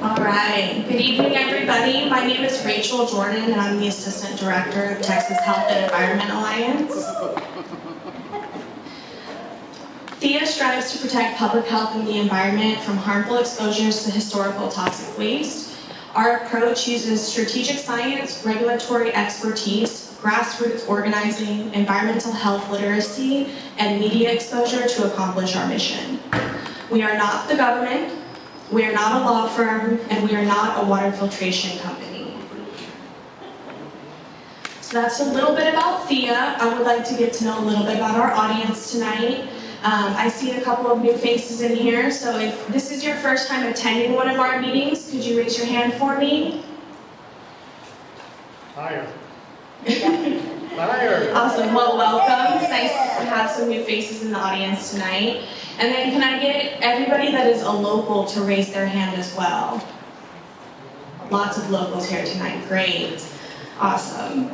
All right. Good evening, everybody. My name is Rachel Jordan, and I'm the Assistant Director of Texas Health and Environment Alliance. THEA strives to protect public health and the environment from harmful exposures to historical toxic waste. Our approach uses strategic science, regulatory expertise, grassroots organizing, environmental health literacy, and media exposure to accomplish our mission. We are not the government, we are not a law firm, and we are not a water filtration company. So that's a little bit about THEA. I would like to get to know a little bit about our audience tonight. I see a couple of new faces in here, so if this is your first time attending one of our meetings, could you raise your hand for me? Higher. Higher. Awesome, well, welcome. It's nice to have some new faces in the audience tonight. And then can I get everybody that is a local to raise their hand as well? Lots of locals here tonight, great. Awesome.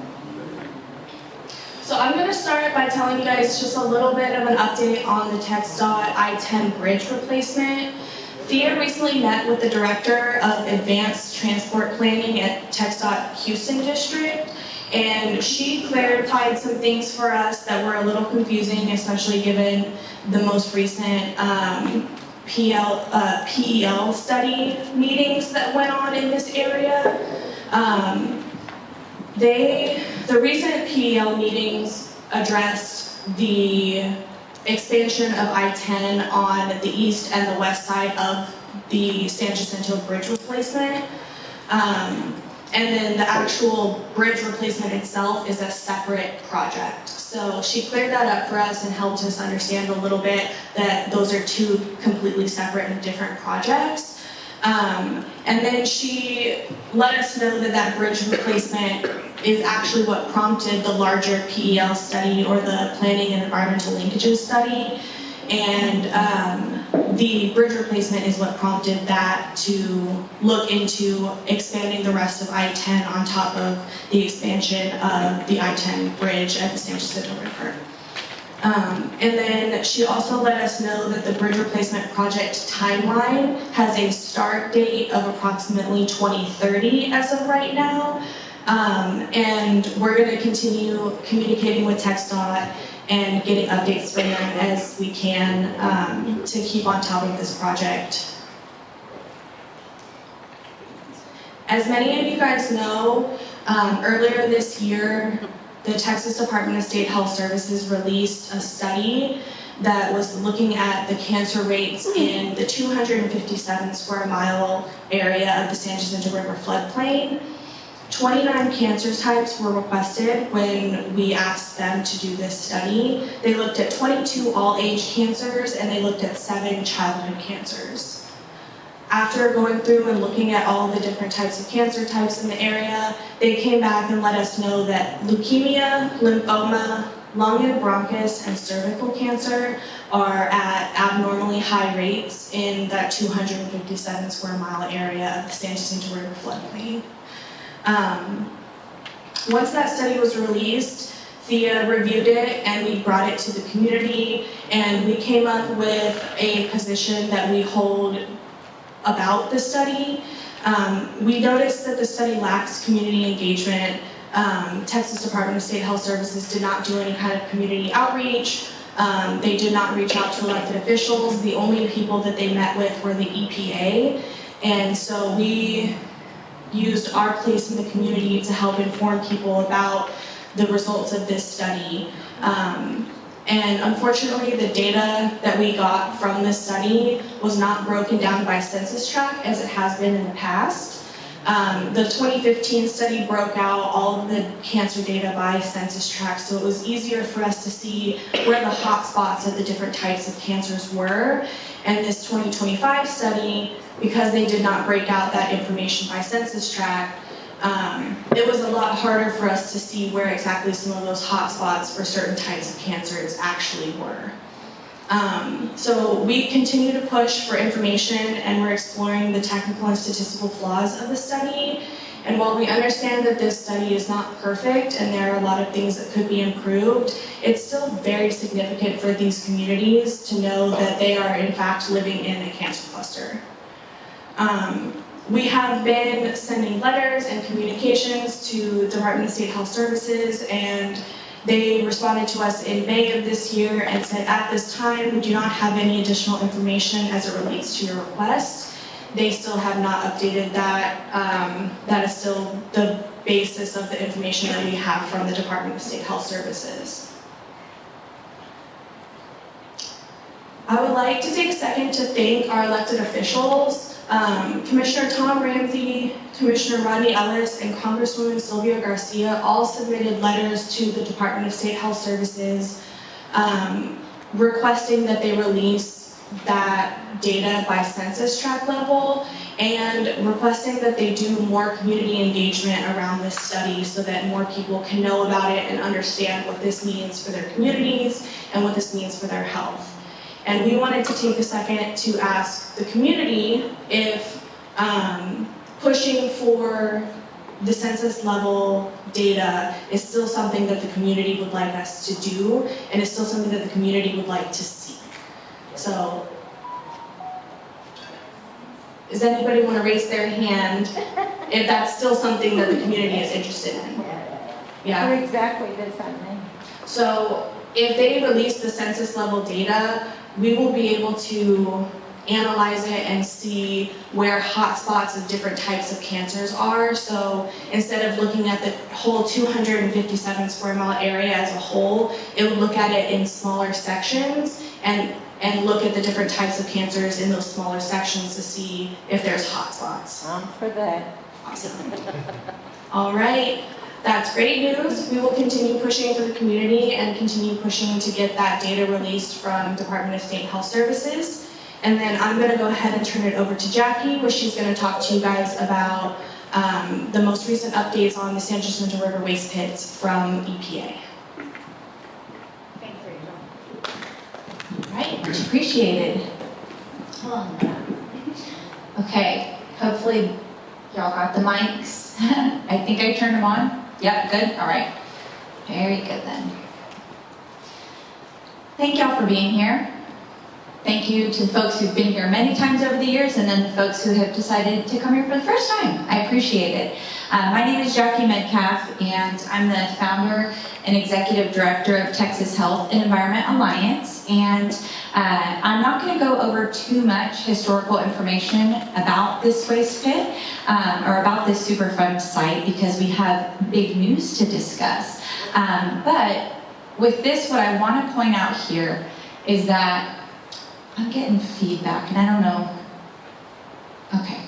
So I'm going to start by telling you guys just a little bit of an update on the TxDOT I-10 bridge replacement. THEA recently met with the Director of Advanced Transport Planning at TxDOT Houston District, and she clarified some things for us that were a little confusing, especially given the most recent PEL study meetings that went on in this area. The recent PEL meetings addressed the expansion of I-10 on the east and the west side of the San Jacinto bridge replacement. And then the actual bridge replacement itself is a separate project. So she cleared that up for us and helped us understand a little bit that those are two completely separate and different projects. And then she let us know that that bridge replacement is actually what prompted the larger PEL study, or the Planning and Environmental Linkages study. And the bridge replacement is what prompted that to look into expanding the rest of I-10 on top of the expansion of the I-10 bridge at the San Jacinto River. And then she also let us know that the bridge replacement project timeline has a start date of approximately 2030 as of right now. And we're going to continue communicating with TxDOT and getting updates from them as we can to keep on top of this project. As many of you guys know, earlier this year, the Texas Department of State Health Services released a study that was looking at the cancer rates in the 257 square mile area of the San Jacinto River floodplain. 29 cancer types were requested when we asked them to do this study. They looked at 22 all-age cancers, and they looked at 7 childhood cancers. After going through and looking at all the different types of cancer types in the area, they came back and let us know that leukemia, lymphoma, lung and bronchus, and cervical cancer are at abnormally high rates in that 257 square mile area of the San Jacinto River floodplain. Once that study was released, THEA reviewed it and we brought it to the community, and we came up with a position that we hold about the study. We noticed that the study lacks community engagement. Texas Department of State Health Services did not do any kind of community outreach. They did not reach out to elected officials. The only people that they met with were the EPA. And so we used our place in the community to help inform people about the results of this study. And unfortunately, the data that we got from this study was not broken down by census tract as it has been in the past. The 2015 study broke out all of the cancer data by census tract, so it was easier for us to see where the hot spots of the different types of cancers were. And this 2025 study, because they did not break out that information by census tract, it was a lot harder for us to see where exactly some of those hot spots for certain types of cancers actually were. So we continue to push for information, and we're exploring the technical and statistical flaws of the study. And while we understand that this study is not perfect and there are a lot of things that could be improved, it's still very significant for these communities to know that they are in fact living in a cancer cluster. We have been sending letters and communications to Department of State Health Services, and they responded to us in May of this year and said, at this time, we do not have any additional information as it relates to your request. They still have not updated that. That is still the basis of the information that we have from the Department of State Health Services. I would like to take a second to thank our elected officials. Commissioner Tom Ramsey, Commissioner Rodney Ellis, and Congresswoman Sylvia Garcia all submitted letters to the Department of State Health Services requesting that they release that data by census tract level and requesting that they do more community engagement around this study so that more people can know about it and understand what this means for their communities and what this means for their health. And we wanted to take a second to ask the community if pushing for the census level data is still something that the community would like us to do and is still something that the community would like to see. So, does anybody want to raise their hand if that's still something that the community is interested in? Yeah? What exactly does that mean? So, if they release the census level data, we will be able to analyze it and see where hotspots of different types of cancers are. So instead of looking at the whole 257 square mile area as a whole, it would look at it in smaller sections and look at the different types of cancers in those smaller sections to see if there's hotspots. For that. Awesome. All right. That's great news. We will continue pushing for the community and continue pushing to get that data released from Department of State Health Services. And then I'm going to go ahead and turn it over to Jackie, where she's going to talk to you guys about the most recent updates on the San Jacinto River waste pits from EPA. Thanks, Rachel. All right, much appreciated. Hold on. Okay, hopefully y'all got the mics. I think I turned them on. Yep, good, all right. Very good then. Thank y'all for being here. Thank you to the folks who've been here many times over the years and then the folks who have decided to come here for the first time. I appreciate it. My name is Jackie Metcalf and I'm the founder and executive director of Texas Health and Environment Alliance. And I'm not going to go over too much historical information about this waste pit or about this Superfund site because we have big news to discuss. But with this, what I want to point out here is that I'm getting feedback and I don't know. Okay.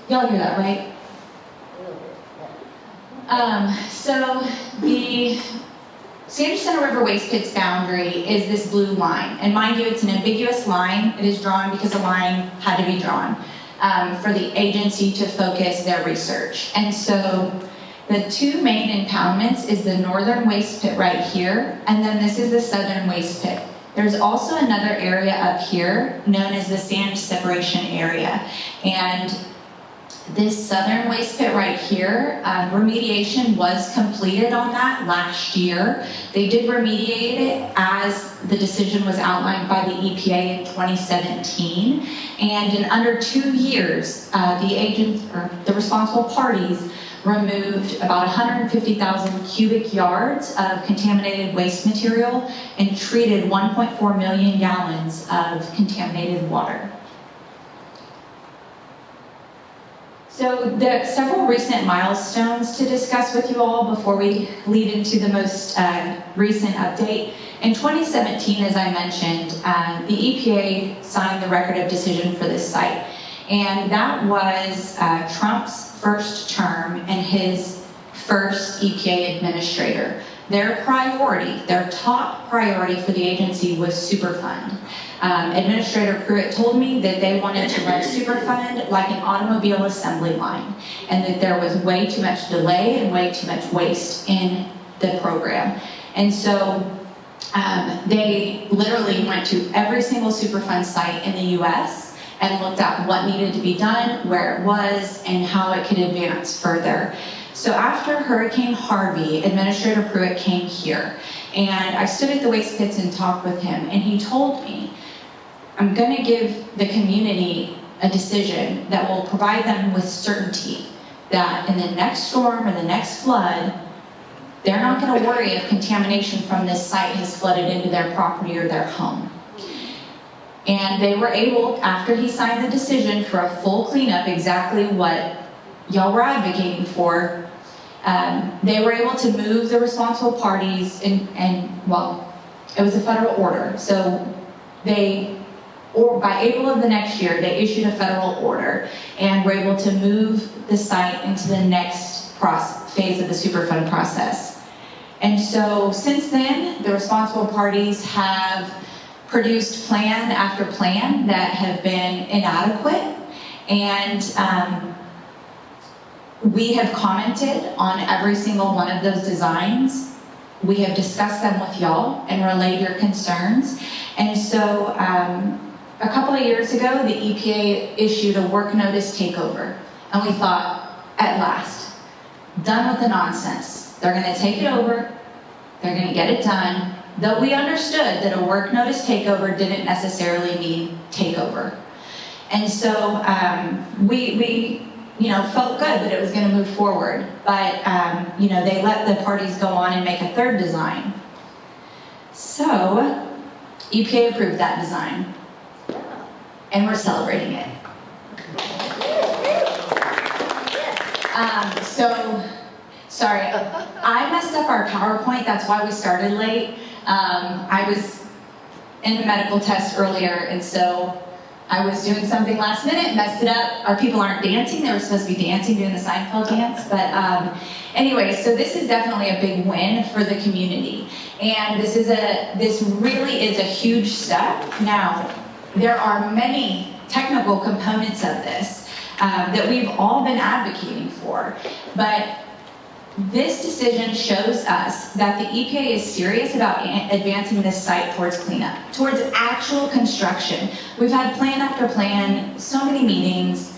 Y'all hear that, right? So the San Jacinto River Waste Pit's boundary is this blue line. And mind you, it's an ambiguous line. It is drawn because a line had to be drawn for the agency to focus their research. And so the two main impoundments is the northern waste pit right here, and then this is the southern waste pit. There's also another area up here known as the sand separation area. And this southern waste pit right here, remediation was completed on that last year. They did remediate it as the decision was outlined by the EPA in 2017. And in under 2 years, the responsible parties removed about 150,000 cubic yards of contaminated waste material and treated 1.4 million gallons of contaminated water. So there are several recent milestones to discuss with you all before we lead into the most recent update. In 2017, as I mentioned, the EPA signed the record of decision for this site. And that was Trump's first term and his first EPA administrator. Their priority, their top priority for the agency was Superfund. Administrator Pruitt told me that they wanted to run Superfund like an automobile assembly line and that there was way too much delay and way too much waste in the program. And so they literally went to every single Superfund site in the US and looked at what needed to be done, where it was, and how it could advance further. So after Hurricane Harvey, Administrator Pruitt came here, and I stood at the waste pits and talked with him, and he told me, I'm gonna give the community a decision that will provide them with certainty that in the next storm or the next flood, they're not going to worry if contamination from this site has flooded into their property or their home. And they were able, after he signed the decision for a full cleanup, exactly what y'all were advocating for, they were able to move the responsible parties well, it was a federal order. So by April of the next year, they issued a federal order and were able to move the site into the next phase of the Superfund process. And so since then, the responsible parties have produced plan after plan that have been inadequate, and we have commented on every single one of those designs. We have discussed them with y'all and relayed your concerns. And so a couple of years ago, the EPA issued a work notice takeover. And we thought, at last, done with the nonsense. They're going to take it over. They're going to get it done. Though we understood that a work notice takeover didn't necessarily mean takeover. And so we felt good that it was going to move forward. But, they let the parties go on and make a third design. So EPA approved that design. And we're celebrating it. Sorry, I messed up our PowerPoint. That's why we started late. I was in a medical test earlier, and so I was doing something last minute, messed it up. Our people aren't dancing. They were supposed to be dancing, doing the Seinfeld dance. But anyway, so this is definitely a big win for the community. And this really is a huge step. Now, there are many technical components of this that we've all been advocating for. But this decision shows us that the EPA is serious about advancing this site towards cleanup, towards actual construction. We've had plan after plan, so many meetings.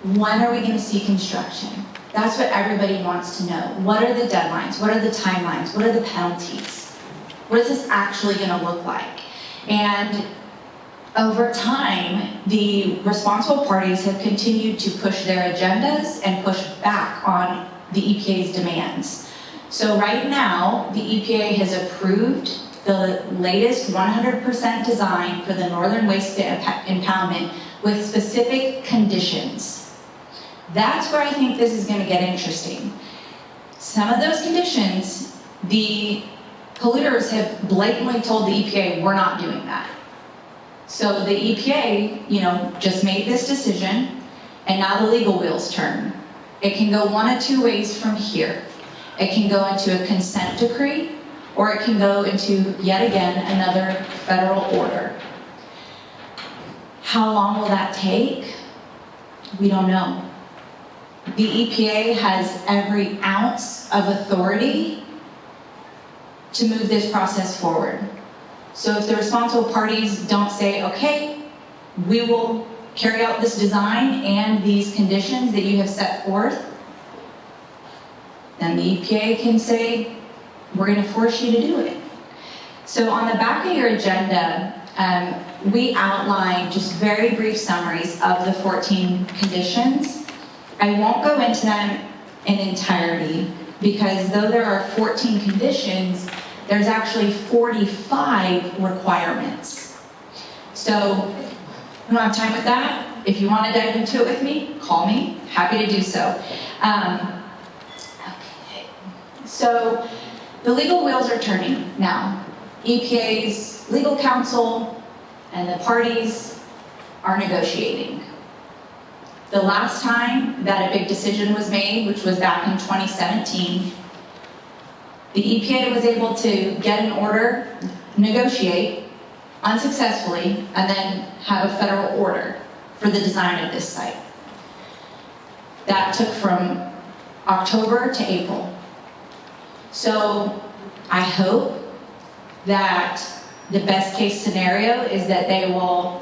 When are we going to see construction? That's what everybody wants to know. What are the deadlines? What are the timelines? What are the penalties? What is this actually going to look like? And over time, the responsible parties have continued to push their agendas and push back on the EPA's demands. So right now, the EPA has approved the latest 100% design for the northern waste impoundment with specific conditions. That's where I think this is going to get interesting. Some of those conditions, the polluters have blatantly told the EPA, we're not doing that. So the EPA, just made this decision, and now the legal wheels turn. It can go one of two ways from here. It can go into a consent decree, or it can go into, yet again, another federal order. How long will that take? We don't know. The EPA has every ounce of authority to move this process forward. So if the responsible parties don't say, okay, we will carry out this design and these conditions that you have set forth, then the EPA can say, we're going to force you to do it. So on the back of your agenda, we outline just very brief summaries of the 14 conditions. I won't go into them in entirety because though there are 14 conditions, there's actually 45 requirements. So we don't have time with that. If you want to dive into it with me, call me. Happy to do so. Okay. So the legal wheels are turning now. EPA's legal counsel and the parties are negotiating. The last time that a big decision was made, which was back in 2017, the EPA was able to get an order, negotiate unsuccessfully, and then have a federal order for the design of this site. That took from October to April. So I hope that the best case scenario is that they will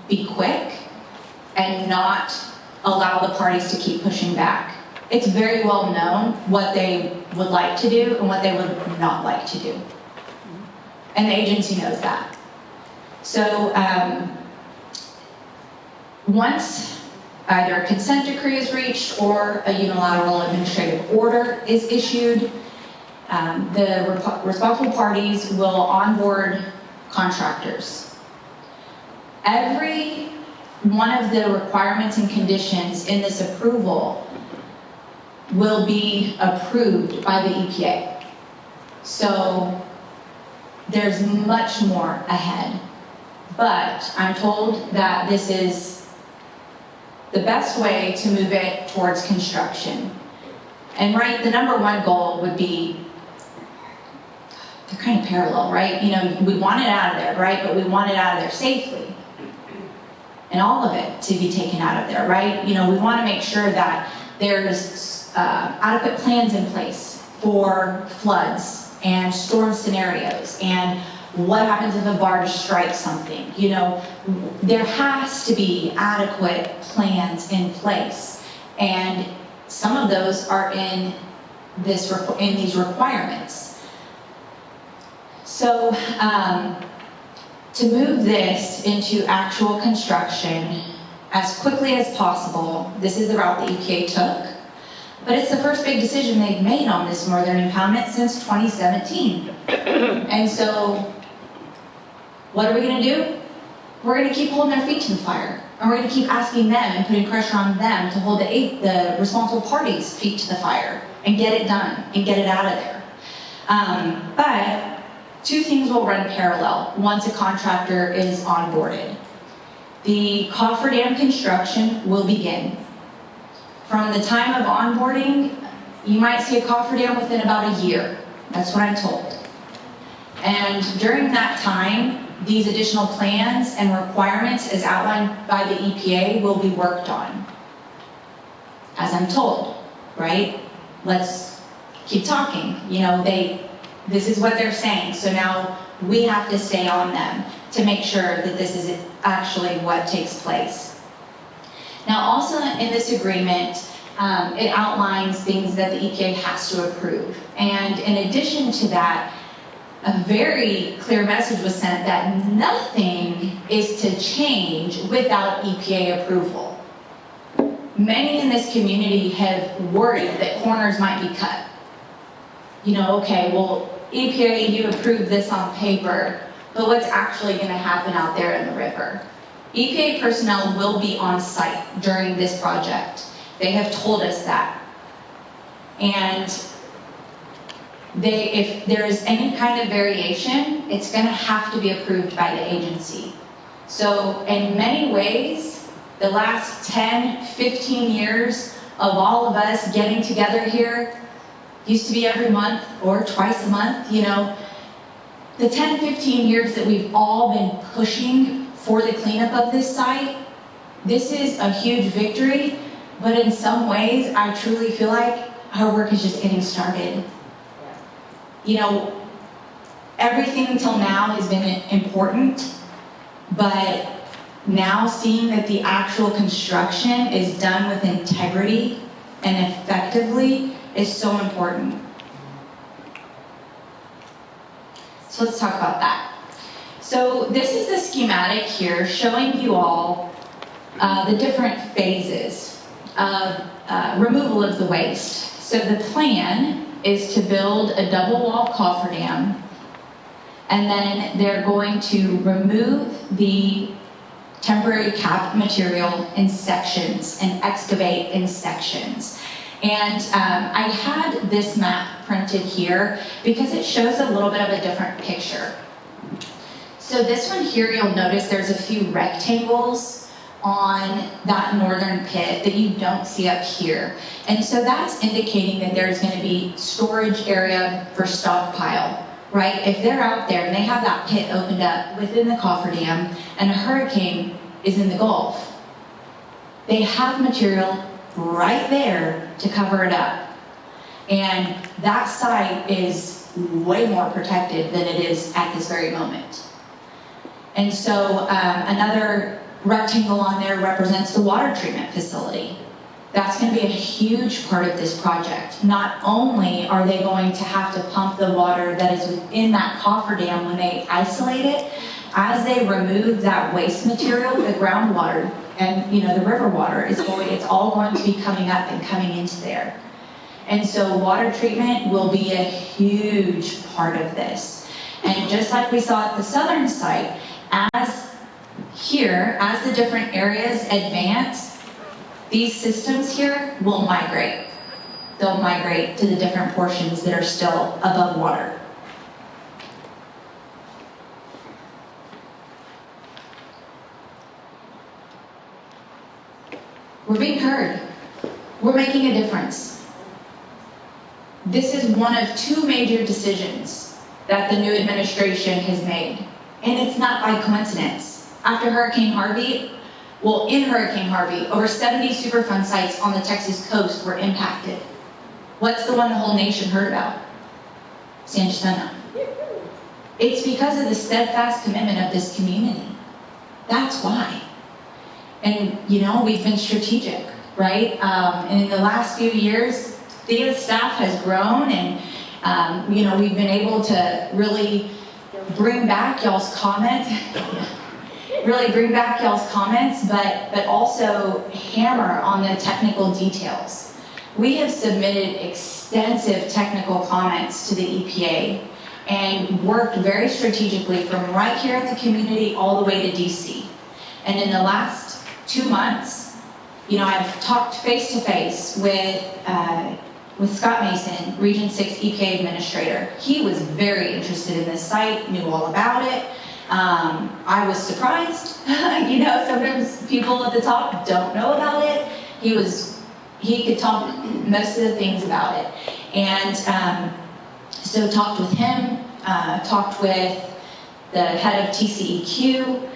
be quick and not allow the parties to keep pushing back. It's very well known what they would like to do and what they would not like to do. And the agency knows that. So Once either a consent decree is reached or a unilateral administrative order is issued, the responsible parties will onboard contractors. Every one of the requirements and conditions in this approval will be approved by the EPA. So there's much more ahead. But I'm told that this is the best way to move it towards construction. And right, the number one goal would be, they're kind of parallel, right? You know, we want it out of there, right? But we want it out of there safely. And all of it to be taken out of there, right? You know, we want to make sure that there's adequate plans in place for floods and storm scenarios and what happens if a barge strikes something. You know, there has to be adequate plans in place. And some of those are in these requirements. So, to move this into actual construction as quickly as possible, this is the route the EPA took, but it's the first big decision they've made on this northern impoundment since 2017. And so, what are we gonna do? We're gonna keep holding their feet to the fire, and we're gonna keep asking them and putting pressure on them to hold the responsible parties' feet to the fire and get it done and get it out of there. But two things will run parallel once a contractor is onboarded. The cofferdam construction will begin. From the time of onboarding, you might see a cofferdam within about a year. That's what I'm told. And during that time, these additional plans and requirements as outlined by the EPA will be worked on. As I'm told, right? Let's keep talking. You know, this is what they're saying, so now we have to stay on them to make sure that this is actually what takes place. Now, also in this agreement, it outlines things that the EPA has to approve. And in addition to that, a very clear message was sent that nothing is to change without EPA approval. Many in this community have worried that corners might be cut. You know, okay, well, EPA, you approved this on paper, but what's actually going to happen out there in the river? EPA personnel will be on site during this project. They have told us that. And if there is any kind of variation, it's going to have to be approved by the agency. So in many ways, the last 10, 15 years of all of us getting together here, used to be every month or twice a month, you know. The 10, 15 years that we've all been pushing for the cleanup of this site, this is a huge victory, but in some ways, I truly feel like our work is just getting started. You know, everything until now has been important, but now seeing that the actual construction is done with integrity and effectively is so important. So let's talk about that. So this is the schematic here showing you all the different phases of removal of the waste. So the plan is to build a double wall cofferdam, and then they're going to remove the temporary cap material in sections and excavate in sections. And I had this map printed here because it shows a little bit of a different picture. So this one here, you'll notice there's a few rectangles on that northern pit that you don't see up here. And so that's indicating that there's going to be storage area for stockpile, right? If they're out there and they have that pit opened up within the cofferdam and a hurricane is in the Gulf, they have material right there to cover it up. And that site is way more protected than it is at this very moment. And so another rectangle on there represents the water treatment facility. That's going to be a huge part of this project. Not only are they going to have to pump the water that is within that cofferdam when they isolate it, as they remove that waste material, the groundwater and the river water it's all going to be coming up and coming into there. And so water treatment will be a huge part of this. And just like we saw at the southern site, as the different areas advance, these systems here will migrate. They'll migrate to the different portions that are still above water. We're being heard. We're making a difference. This is one of two major decisions that the new administration has made. And it's not by coincidence. After Hurricane Harvey, in Hurricane Harvey, over 70 Superfund sites on the Texas coast were impacted. What's the one the whole nation heard about? San Jacinto. It's because of the steadfast commitment of this community. That's why. And we've been strategic, right? And in the last few years, the staff has grown, and we've been able to really bring back y'all's comments, but also hammer on the technical details. We have submitted extensive technical comments to the EPA and worked very strategically from right here in the community all the way to DC. And in the last 2 months, I've talked face to face with Scott Mason, Region 6 EPA Administrator. He was very interested in this site, knew all about it. I was surprised. Sometimes people at the top don't know about it. He could talk most of the things about it. And so talked with him, talked with the head of TCEQ,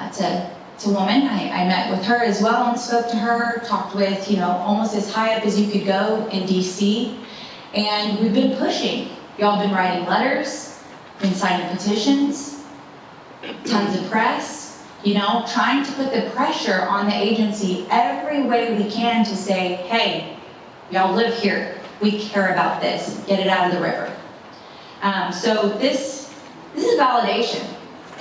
it's a woman. I met with her as well and spoke to her, talked with, almost as high up as you could go in DC. And we've been pushing. Y'all been writing letters, been signing petitions, tons of press, trying to put the pressure on the agency every way we can to say, hey, y'all live here. We care about this. Get it out of the river. So this is validation,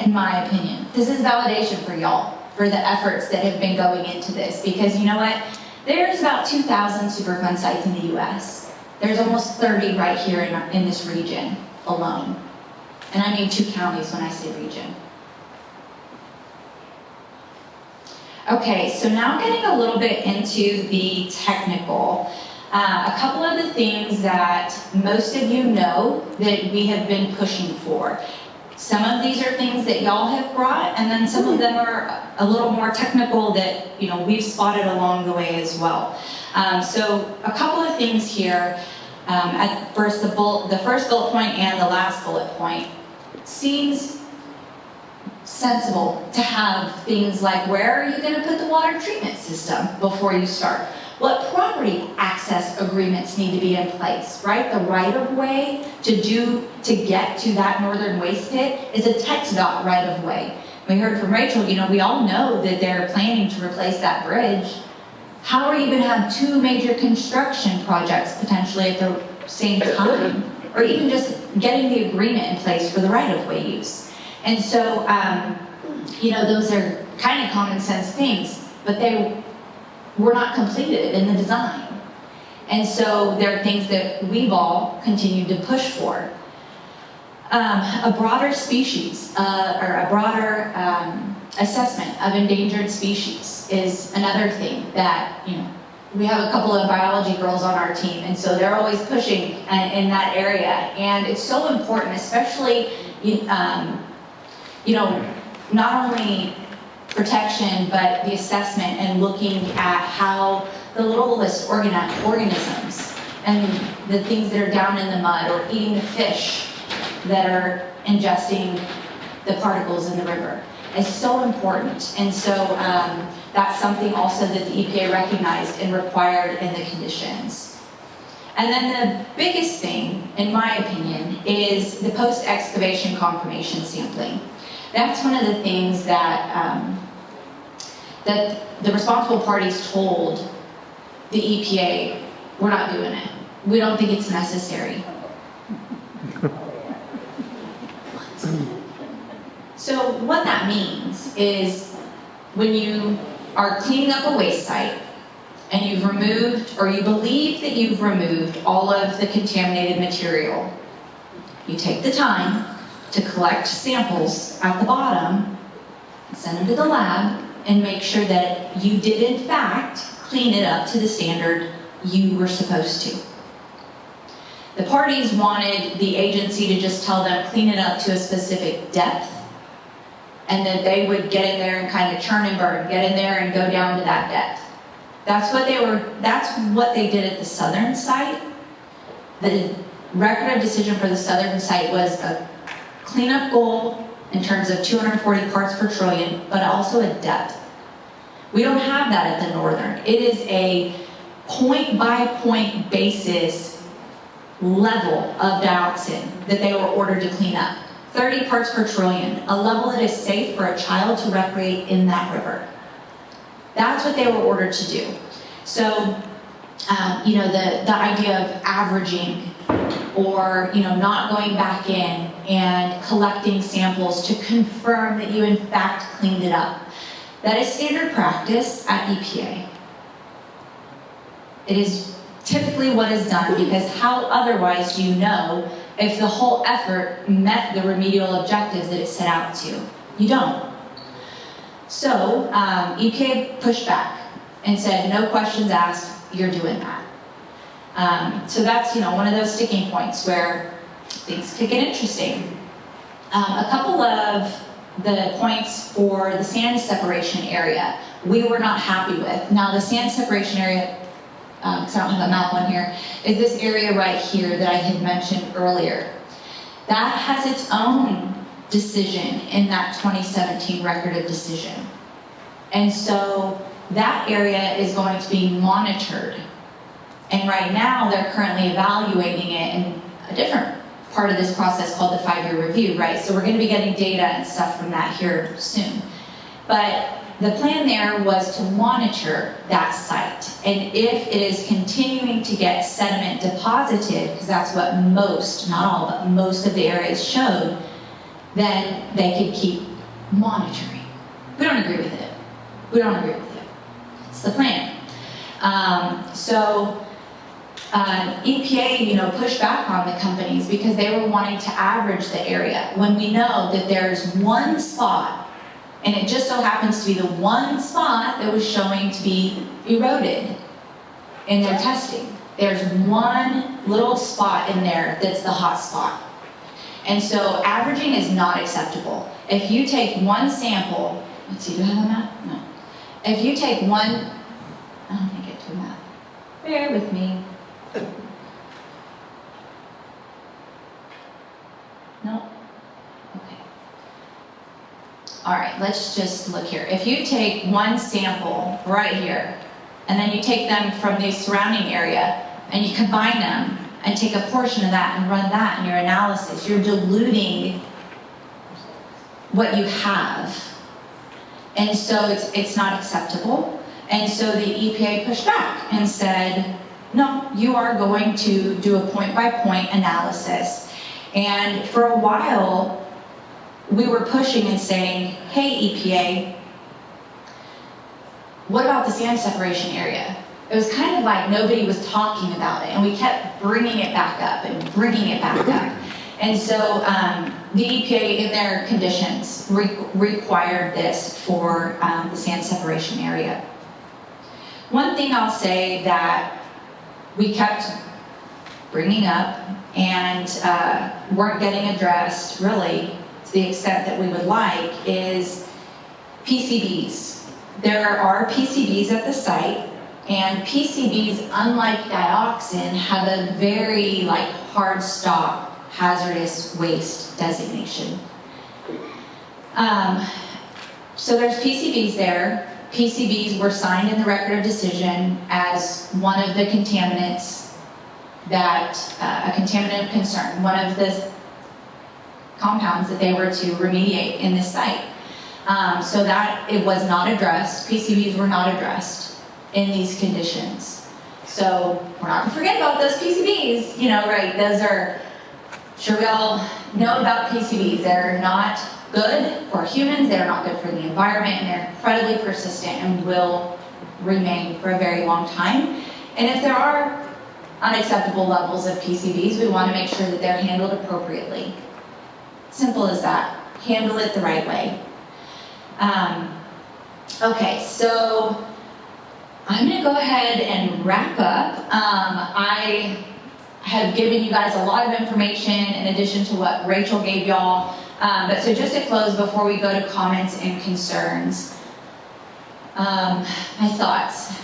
in my opinion. This is validation for y'all, for the efforts that have been going into this. Because you know what? There's about 2,000 Superfund sites in the U.S. There's almost 30 right here in this region alone. And I mean 2 counties when I say region. Okay, so now getting a little bit into the technical. A couple of the things that most of you know that we have been pushing for. Some of these are things that y'all have brought, and then some of them are a little more technical that we've spotted along the way as well. So a couple of things here. At first, the first bullet point and the last bullet point seems sensible to have things like, where are you going to put the water treatment system before you start? What property access agreements need to be in place, right? The right-of-way to get to that northern waste pit is a TxDOT right-of-way. We heard from Rachel, we all know that they're planning to replace that bridge. How are you going to have 2 major construction projects potentially at the same time? Or even just getting the agreement in place for the right-of-way use. And so, those are kind of common sense things, but they were not completed in the design. And so there are things that we've all continued to push for. A broader species, or a broader assessment of endangered species is another thing that, we have a couple of biology girls on our team, and so they're always pushing in that area. And it's so important, especially, not only protection, but the assessment and looking at how the littlest organisms and the things that are down in the mud or eating the fish that are ingesting the particles in the river is so important. And so that's something also that the EPA recognized and required in the conditions. And then the biggest thing, in my opinion, is the post-excavation confirmation sampling. That's one of the things that that the responsible parties told the EPA, we're not doing it. We don't think it's necessary. So what that means is when you are cleaning up a waste site and you've removed, or you believe that you've removed all of the contaminated material, you take the time to collect samples at the bottom, send them to the lab, and make sure that you did in fact clean it up to the standard you were supposed to. The parties wanted the agency to just tell them clean it up to a specific depth, and that they would get in there and kind of churn and burn, get in there and go down to that depth. That's what they did at the southern site. The record of decision for the southern site was a cleanup goal in terms of 240 parts per trillion, but also a depth. We don't have that at the northern. It is a point-by-point basis level of dioxin that they were ordered to clean up. 30 parts per trillion, a level that is safe for a child to recreate in that river. That's what they were ordered to do. So, the idea of averaging or, not going back in and collecting samples to confirm that you in fact cleaned it up. That is standard practice at EPA. It is typically what is done, because how otherwise do you know if the whole effort met the remedial objectives that it set out to? You don't. So EPA pushed back and said, no questions asked, you're doing that. So that's one of those sticking points where things could get interesting. A couple of the points for the sand separation area we were not happy with. Now the sand separation area, because I don't have a map on here, is this area right here that I had mentioned earlier. That has its own decision in that 2017 record of decision. And so that area is going to be monitored. And right now they're currently evaluating it in a different part of this process called the 5-year review, right? So we're going to be getting data and stuff from that here soon. But the plan there was to monitor that site. And if it is continuing to get sediment deposited, because that's what most, not all, but most of the areas showed, then they could keep monitoring. We don't agree with it. We don't agree with it. It's the plan. EPA, pushed back on the companies because they were wanting to average the area. When we know that there's one spot, and it just so happens to be the one spot that was showing to be eroded in their testing. There's one little spot in there that's the hot spot. And so averaging is not acceptable. If you take one sample, let's see, do I have a map? No. If you take one, I don't think it's a map. Bear with me. No? Okay. All right, let's just look here. If you take one sample right here, and then you take them from the surrounding area, and you combine them, and take a portion of that and run that in your analysis, you're diluting what you have. And so it's not acceptable. And so the EPA pushed back and said, no, you are going to do a point-by-point analysis. And for a while, we were pushing and saying, hey, EPA, what about the sand separation area? It was kind of like nobody was talking about it, and we kept bringing it back up and bringing it back up. And so the EPA, in their conditions, required this for the sand separation area. One thing I'll say that we kept bringing up and weren't getting addressed, really, to the extent that we would like, is PCBs. There are PCBs at the site, and PCBs, unlike dioxin, have a very hard stop hazardous waste designation. So there's PCBs there. PCBs were signed in the record of decision as one of the contaminants that, a contaminant of concern, one of the compounds that they were to remediate in this site. So that it was not addressed. PCBs were not addressed in these conditions. So we're not gonna forget about those PCBs, right? Those are, sure we all know about PCBs. They're not good for humans, they're not good for the environment, and they're incredibly persistent and will remain for a very long time. And if there are unacceptable levels of PCBs, we want to make sure that they're handled appropriately. Simple as that. Handle it the right way. Okay, so I'm going to go ahead and wrap up. I have given you guys a lot of information in addition to what Rachel gave y'all. But so just to close before we go to comments and concerns, my thoughts.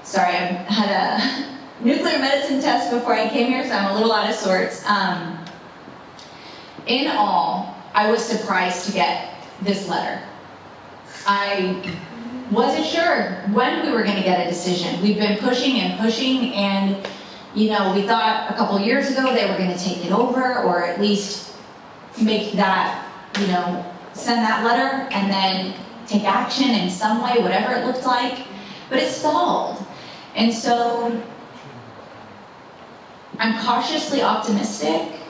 Sorry, I had a nuclear medicine test before I came here, so I'm a little out of sorts. In all, I was surprised to get this letter. I wasn't sure when we were going to get a decision. We've been pushing and pushing, and we thought a couple years ago they were going to take it over, or at least make that, send that letter and then take action in some way, whatever it looked like. But it stalled. And so I'm cautiously optimistic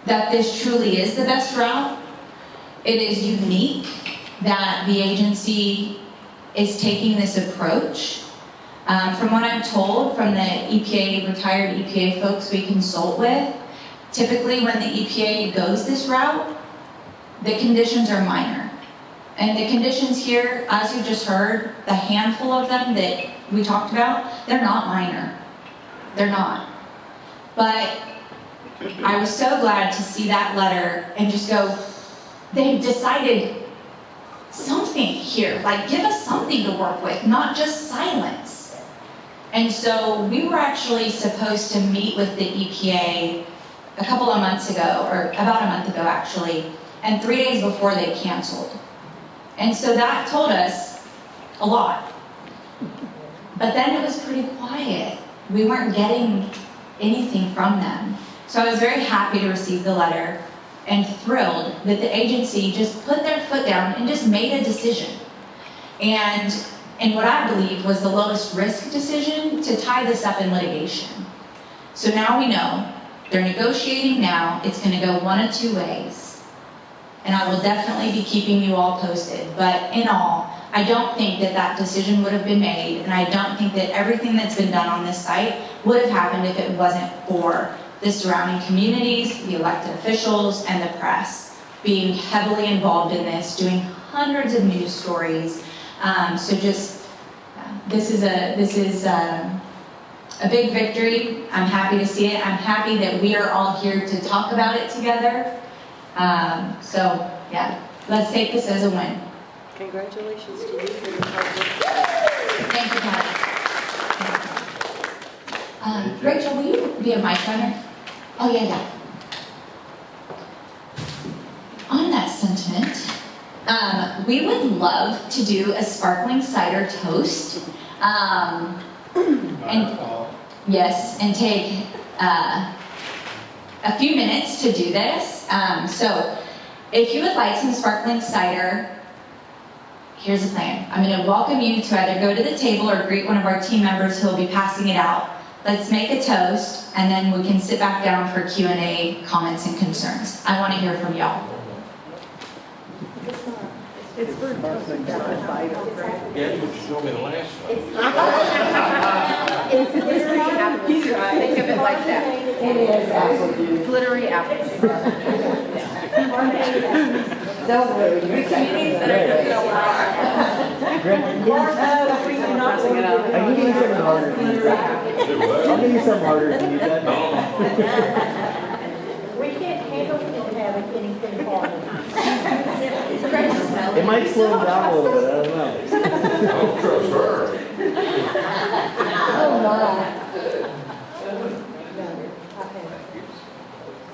that this truly is the best route. It is unique that the agency is taking this approach. From what I'm told from the EPA, retired EPA folks we consult with, typically when the EPA goes this route, the conditions are minor. And the conditions here, as you just heard, the handful of them that we talked about, they're not minor. They're not. But I was so glad to see that letter and just go, they've decided something here, like give us something to work with, not just silence. And so we were actually supposed to meet with the EPA a couple of months ago, or about a month ago actually, and 3 days before they canceled. And so that told us a lot. But then it was pretty quiet. We weren't getting anything from them. So I was very happy to receive the letter and thrilled that the agency just put their foot down and just made a decision. And what I believe was the lowest risk decision to tie this up in litigation. So now we know they're negotiating now. It's going to go one of two ways. And I will definitely be keeping you all posted. But in all, I don't think that that decision would have been made, and I don't think that everything that's been done on this site would have happened if it wasn't for the surrounding communities, the elected officials, and the press being heavily involved in this, doing hundreds of news stories. So just, this is a big victory. I'm happy to see it. I'm happy that we are all here to talk about it together. So yeah, let's take this as a win. Congratulations to you for your hard work. Thank you, Patty. Rachel, will you be a mic runner? Oh, yeah. On that sentiment, we would love to do a sparkling cider toast. And yes, and take a few minutes to do this. So if you would like some sparkling cider, here's the plan. I'm going to welcome you to either go to the table or greet one of our team members who will be passing it out. Let's make a toast, and then we can sit back down for Q&A, comments, and concerns. I want to hear from y'all. It's for Yeah, you showed me the last one. It's glittery apple. He's right. Think of it like that. It is apple juice. Glittery apple juice. Don't worry. The communities that are going to go I give you something harder than you that. I'll give you something harder than you that. We can't handle having anything harder. It might slow him down a little bit, I don't know. Don't trust her. Oh, my.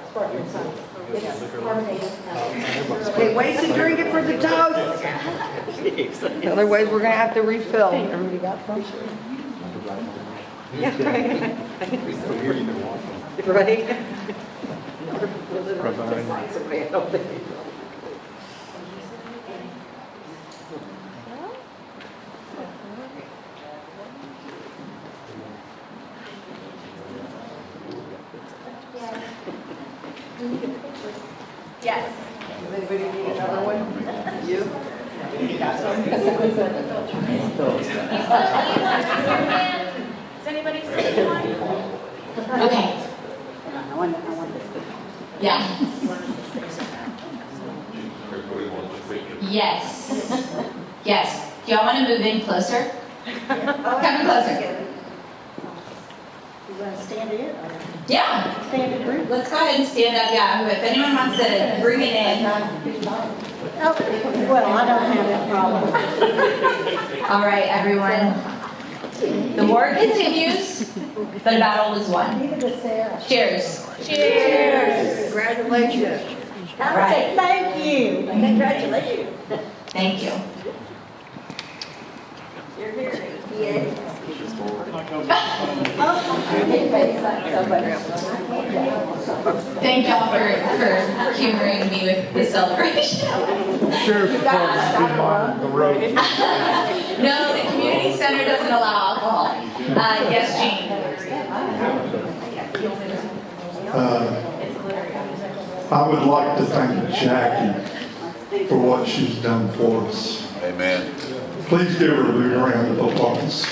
Sparkling cider. It's carbonated. Okay, ways to drink it for the toast. Otherwise, we're going to have to refill. Everybody got some? Yeah, right. Right? Yes. Does anybody need Is anybody saying one? Okay, I want to speak. yeah, Everybody wants to think of yes, yes. Do y'all want to move in closer? Come in closer. You want to stand in or Yeah, stand in group? let's go ahead and stand up, yeah. If anyone wants to bring it in. Oh, well, I don't have that problem. All right, everyone. The war continues, but a battle is won. Neither does Sarah. Cheers. Cheers. Congratulations. I would say thank you. Congratulations. Thank you. Thank y'all for humoring me with the celebration. Sheriff's Department didn't mind the road. No, the community center doesn't allow alcohol. Yes, Jean. I would like to thank Jackie for what she's done for us. Amen. Please give her a big round of applause.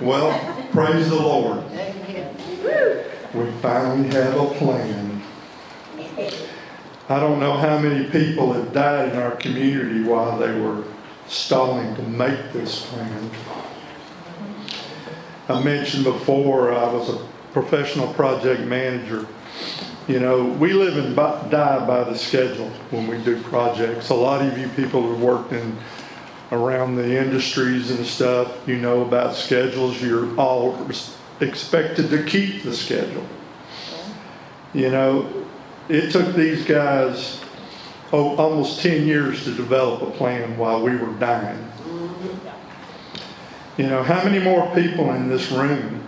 Well, praise the Lord. We finally have a plan. I don't know how many people have died in our community while they were stalling to make this plan. I mentioned before I was a professional project manager. You know, we live and die by the schedule when we do projects. A lot of you people who worked in around the industries and stuff, you know about schedules. You're all expected to keep the schedule. You know, it took these guys almost 10 years to develop a plan while we were dying. You know, how many more people in this room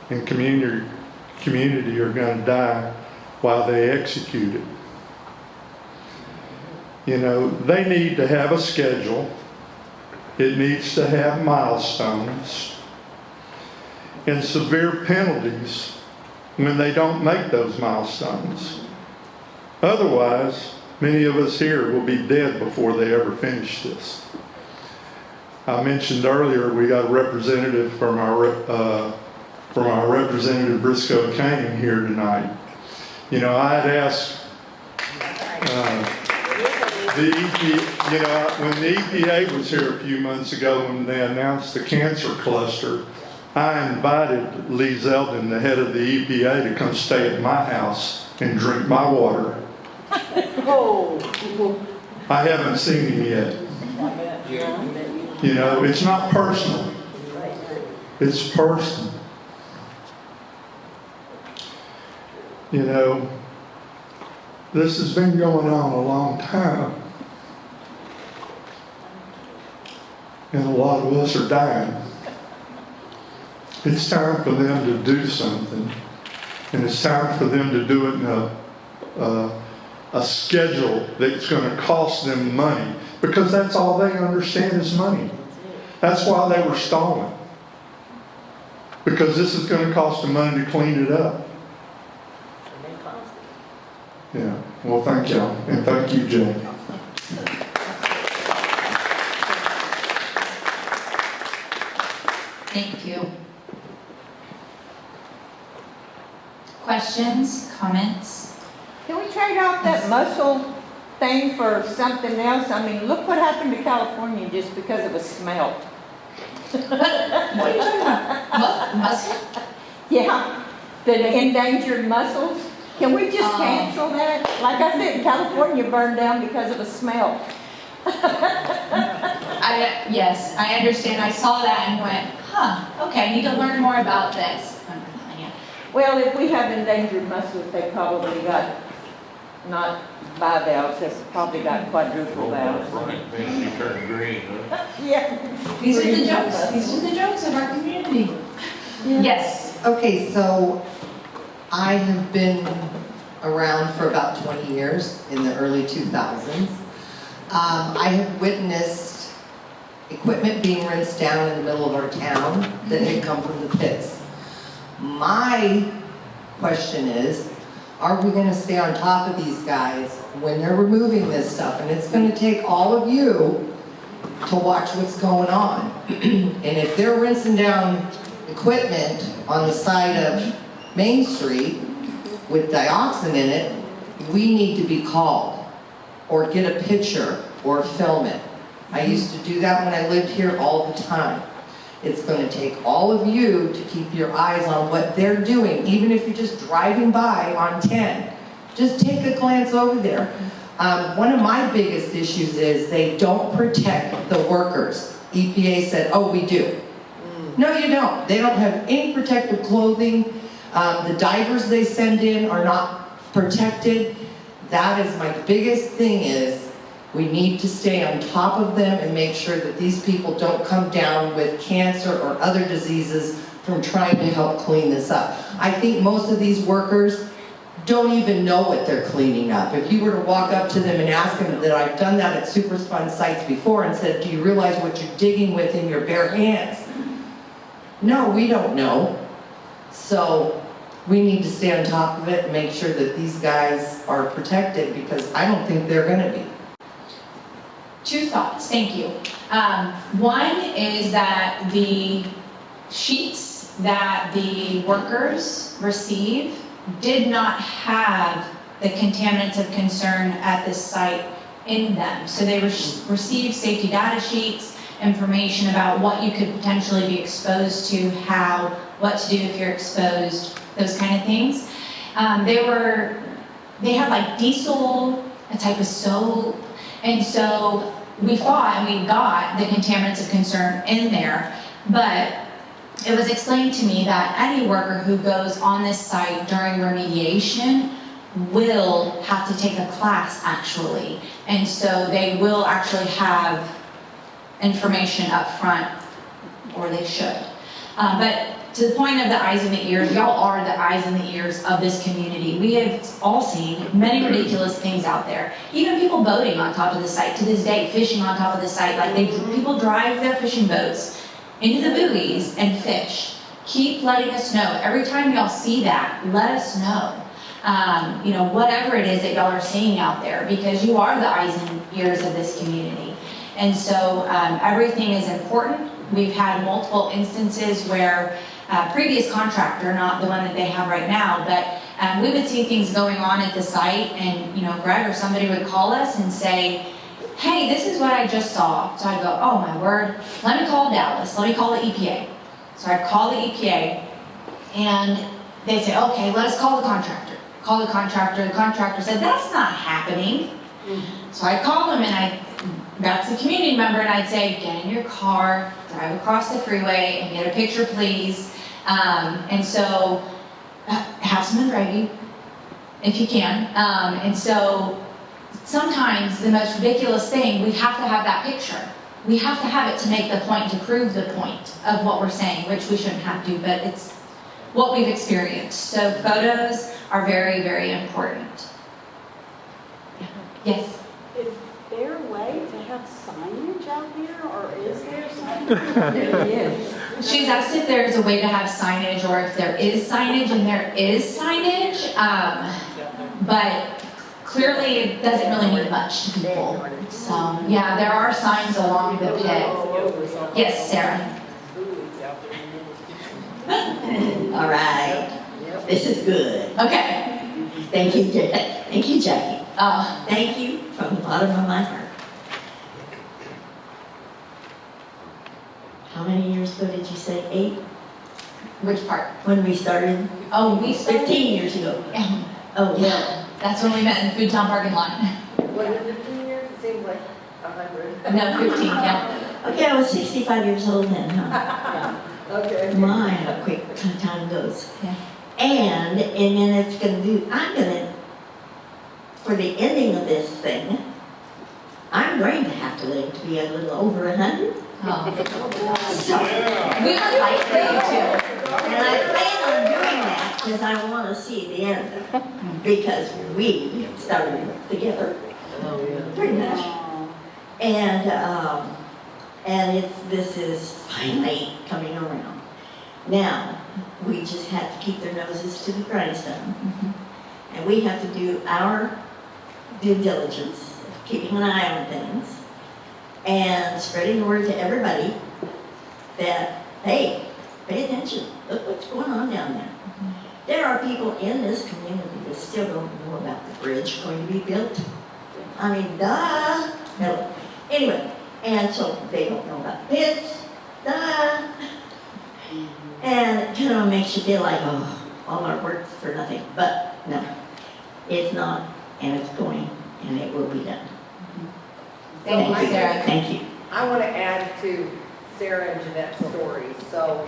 and community are going to die while they execute it? You know, they need to have a schedule. It needs to have milestones and severe penalties when they don't make those milestones. Otherwise, many of us here will be dead before they ever finish this. I mentioned earlier we got a representative from our Representative Briscoe Kane here tonight. You know, I had asked the EPA, you know, when the EPA was here a few months ago when they announced the cancer cluster, I invited Lee Zeldin, the head of the EPA, to come stay at my house and drink my water. I haven't seen him yet. You know, it's not personal. It's personal. You know, this has been going on a long time. And a lot of us are dying. It's time for them to do something. And it's time for them to do it in a schedule that's going to cost them money. Because that's all they understand is money. That's why they were stalling. Because this is going to cost them money to clean it up. Yeah. Well, thank y'all. And thank you, Jay. Thank you. Questions, comments? Can we trade off that muscle thing for something else? I mean, look what happened to California just because of a smell. What are you talking about? Mussel? Yeah, the endangered mussels. Can we just cancel that? Like I said, California burned down because of a smell. Yes, I understand. I saw that and went, huh, okay, I need to learn more about this. Well, if we have endangered mussels, they probably got not bivalves, they've probably got quadruple valves. Right, man, you turn green, huh? Yeah. These are the jokes. These are the jokes of our community. Yes. Okay, so I have been around for about 20 years in the early 2000s. I have witnessed equipment being rinsed down in the middle of our town that had come from the pits. My question is, Are we gonna stay on top of these guys when they're removing this stuff? And it's gonna take all of you to watch what's going on. And if they're rinsing down equipment on the side of Main Street with dioxin in it, we need to be called or get a picture or film it. I used to do that when I lived here all the time. It's going to take all of you to keep your eyes on what they're doing, even if you're just driving by on 10. Just take a glance over there. One of my biggest issues is they don't protect the workers. EPA said, oh, we do. No, you don't. They don't have any protective clothing. The divers they send in are not protected. That is my biggest thing is we need to stay on top of them and make sure that these people don't come down with cancer or other diseases from trying to help clean this up. I think most of these workers don't even know what they're cleaning up. If you were to walk up to them and ask them that I've done that at Superspun sites before and said, do you realize what you're digging with in your bare hands? No, we don't know. So we need to stay on top of it and make sure that these guys are protected because I don't think they're gonna be. Two thoughts, thank you. One is that the sheets that the workers receive did not have the contaminants of concern at this site in them. So they received safety data sheets, information about what you could potentially be exposed to, how, what to do if you're exposed, those kind of things. They had like diesel, a type of soap, and so we thought and we got the contaminants of concern in there, but it was explained to me that any worker who goes on this site during remediation will have to take a class actually, and so they will actually have information up front, or they should. But to the point of the eyes and the ears, y'all are the eyes and the ears of this community. We have all seen many ridiculous things out there. Even people boating on top of the site to this day, fishing on top of the site. Like people drive their fishing boats into the buoys and fish. Keep letting us know. Every time y'all see that, let us know. You know, whatever it is that y'all are seeing out there, because you are the eyes and ears of this community. And so everything is important. We've had multiple instances where previous contractor, not the one that they have right now, but we would see things going on at the site, and you know, Greg or somebody would call us and say, hey, this is what I just saw. So I'd go, oh my word, let me call Dallas, let me call the EPA. So I'd call the EPA, and they'd say, okay, let us call the contractor. Call the contractor said, that's not happening. So I'd call them, and that's the community member, and I'd say, get in your car, drive across the freeway, and get a picture, please. And so, have some gravy, if you can. And so, sometimes the most ridiculous thing, we have to have that picture. We have to have it to make the point, to prove the point of what we're saying, which we shouldn't have to, but it's what we've experienced. So photos are very, very important. Yes? Is there a way to have signage out there, or is there signage? She's asked if there's a way to have signage, or if there is signage, and there is signage, but clearly it doesn't really mean much to people. So, yeah, there are signs along the pit. Yes, Sarah? All right, this is good. Okay. Thank you, thank you, Jackie. Thank you from the bottom of my heart. How many years ago did you say? 8? Which part? When we started? Oh, we started 15 years ago. Yeah. Oh, yeah. That's when we met in the Food Town parking lot. Was it 15 years? It seems like 100. No, 15, yeah. Okay, I was 65 years old then, huh? Okay. My, how quick time goes. Yeah. And then it's going to do, I'm going to, for the ending of this thing, I'm going to have to live to be a little over 100. Oh. So, We would like for you to. and I plan on doing that because I want to see the end. Because we started together, pretty much. And this is finally coming around. Now, we just have to keep their noses to the grindstone. And we have to do our due diligence, keeping an eye on things, and spreading the word to everybody that, hey, pay attention, look what's going on down there. There are people in this community that still don't know about the bridge going to be built. I mean, duh. No. Anyway, and so they don't know about pits, duh. And it kind of makes you feel like, oh, all our work's for nothing. But no, it's not, and it's going, and it will be done. Thank you, Sarah. Thank you. I want to add to Sarah and Jeanette's story. So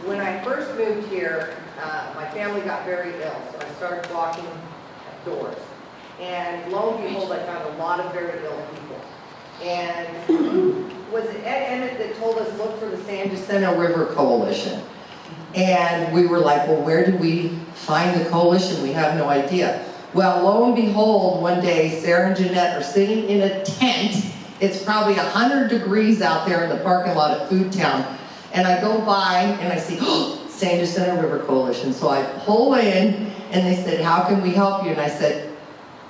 when I first moved here, my family got very ill, so I started walking doors. And lo and behold, I found a lot of very ill people. And was it Ed Emmett that told us look for the San Jacinto River Coalition? And we were like, well, where do we find the coalition? We have no idea. Well, lo and behold, one day, Sarah and Jeanette are sitting in a tent. It's probably 100 degrees out there in the parking lot at Food Town. And I go by and I see, oh, San Jacinto River Coalition. So I pull in and they said, how can we help you? And I said,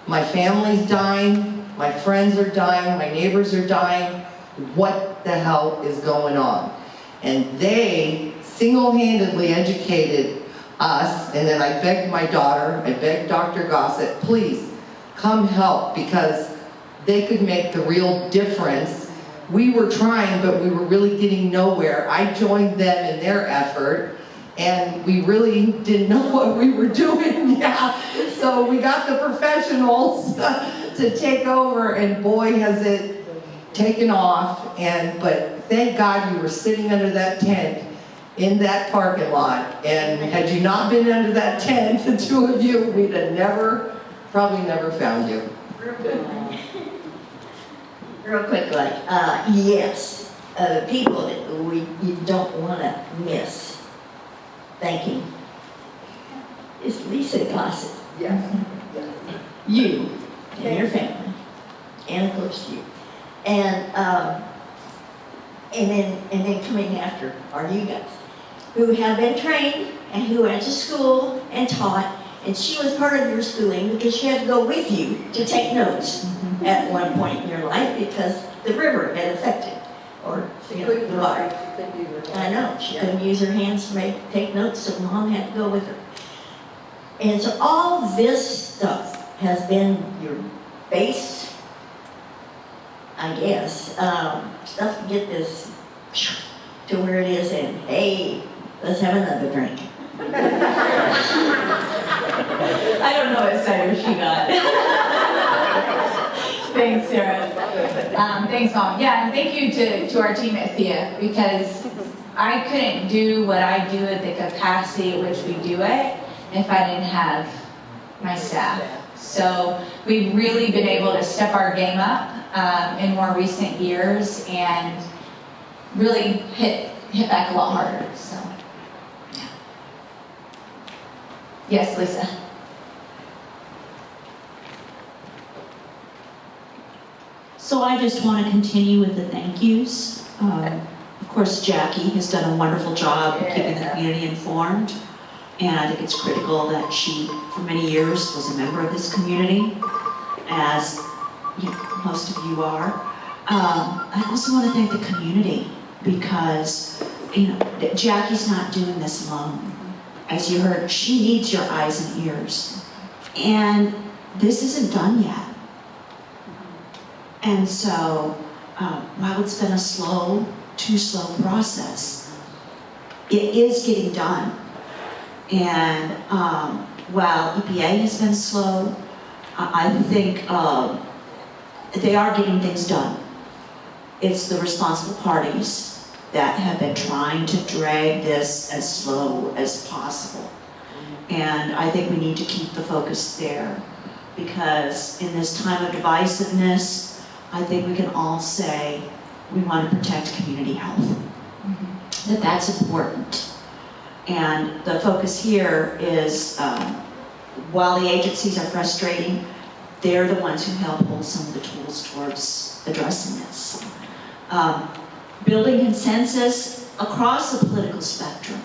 my family's dying, my friends are dying, my neighbors are dying. What the hell is going on? And they single-handedly educated us, and then I begged my daughter, I begged Dr. Gossett, please come help, because they could make the real difference. We were trying, but we were really getting nowhere. I joined them in their effort, and we really didn't know what we were doing. Yeah. So we got the professionals to take over, and boy, has it taken off. But thank God you were sitting under that tent in that parking lot, and had you not been under that tent, the two of you, we'd have probably never found you. Real quick, yes, people that you don't want to miss thanking is Lisa Gossett. Yes. You and your family, and of course you. And then coming after are you guys, who have been trained and who went to school and taught, and she was part of your schooling because she had to go with you to take notes at one point in your life because the river had affected, or She couldn't the water. drive, she couldn't use her hands. I know, she couldn't use her hands to take notes, so Mom had to go with her. And so all this stuff has been your base, I guess, stuff to get this to where it is, and hey, let's have another drink. I don't know what cider she got. Thanks, Sarah. Thanks, Mom. Yeah, and thank you to our team at Thea, because I couldn't do what I do at the capacity at which we do it if I didn't have my staff. So we've really been able to step our game up in more recent years and really hit back a lot harder. So, yeah. Yes, Lisa. So I just want to continue with the thank yous. Of course, Jackie has done a wonderful job of keeping the community informed. And I think it's critical that she, for many years, was a member of this community, as most of you are. I also want to thank the community, because Jackie's not doing this alone. As you heard, she needs your eyes and ears. And this isn't done yet. And so, while it's been a too slow process, it is getting done. And while EPA has been slow, I think they are getting things done. It's the responsible parties that have been trying to drag this as slow as possible. And I think we need to keep the focus there, because in this time of divisiveness, I think we can all say we want to protect community health. That's important. And the focus here is, while the agencies are frustrating, they're the ones who help hold some of the tools towards addressing this. Building consensus across the political spectrum,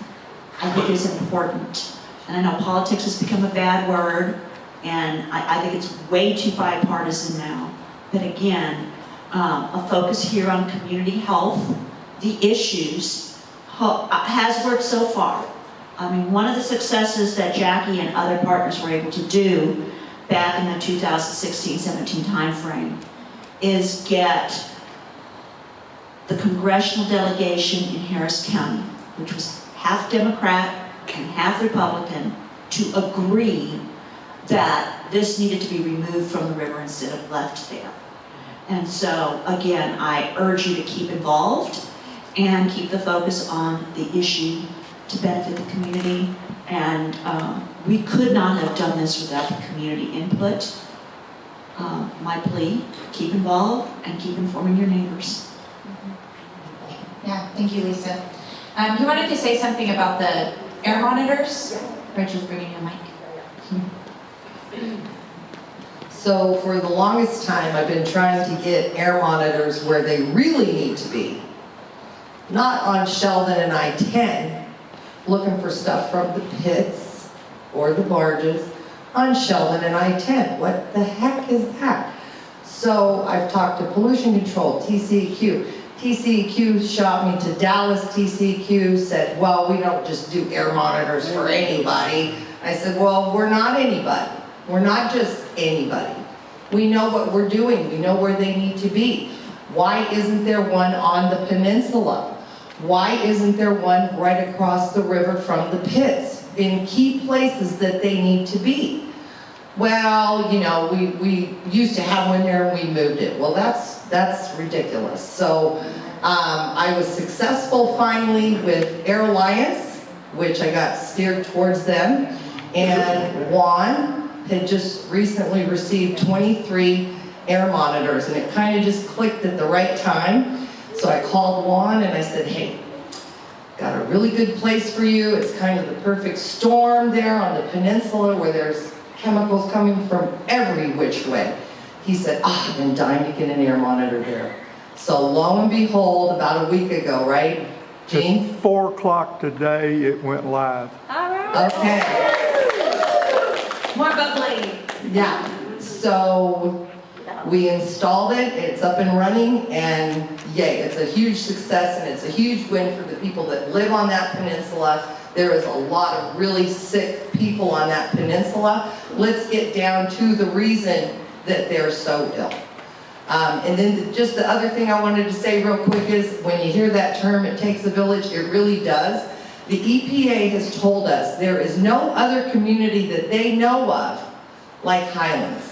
I think, is important. And I know politics has become a bad word, And I think it's way too bipartisan now. But again, a focus here on community health, the issues, has worked so far. I mean, one of the successes that Jackie and other partners were able to do back in the 2016-17 timeframe is get the congressional delegation in Harris County, which was half Democrat and half Republican, to agree that this needed to be removed from the river instead of left there. And so, again, I urge you to keep involved and keep the focus on the issue to benefit the community. And we could not have done this without the community input. My plea, keep involved and keep informing your neighbors. Yeah, thank you, Lisa. You wanted to say something about the air monitors? Rachel's bringing you a mic. So for the longest time, I've been trying to get air monitors where they really need to be. Not on Sheldon and I-10, looking for stuff from the pits or the barges, on Sheldon and I-10. What the heck is that? So I've talked to Pollution Control, TCEQ. TCEQ shot me to Dallas. TCEQ said, well, we don't just do air monitors for anybody. I said, well, we're not anybody. We're not just anybody. We know what we're doing. We know where they need to be. Why isn't there one on the peninsula? Why isn't there one right across the river from the pits in key places that they need to be? Well, you know, we used to have one there and we moved it. Well, that's ridiculous. So I was successful finally with Air Alliance, which I got steered towards them, and Juan had just recently received 23 air monitors, and it kind of just clicked at the right time. So I called Juan and I said, hey, got a really good place for you. It's kind of the perfect storm there on the peninsula where there's chemicals coming from every which way. He said, I've been dying to get an air monitor there. So lo and behold, about a week ago, right, Jean? At 4 o'clock today, it went live. All right. Okay. More bubbly. Yeah, so we installed it, it's up and running, and yay, it's a huge success and it's a huge win for the people that live on that peninsula. There is a lot of really sick people on that peninsula. Let's get down to the reason that they're so ill. And then just the other thing I wanted to say real quick is when you hear that term, it takes a village, it really does. The EPA has told us there is no other community that they know of like Highlands,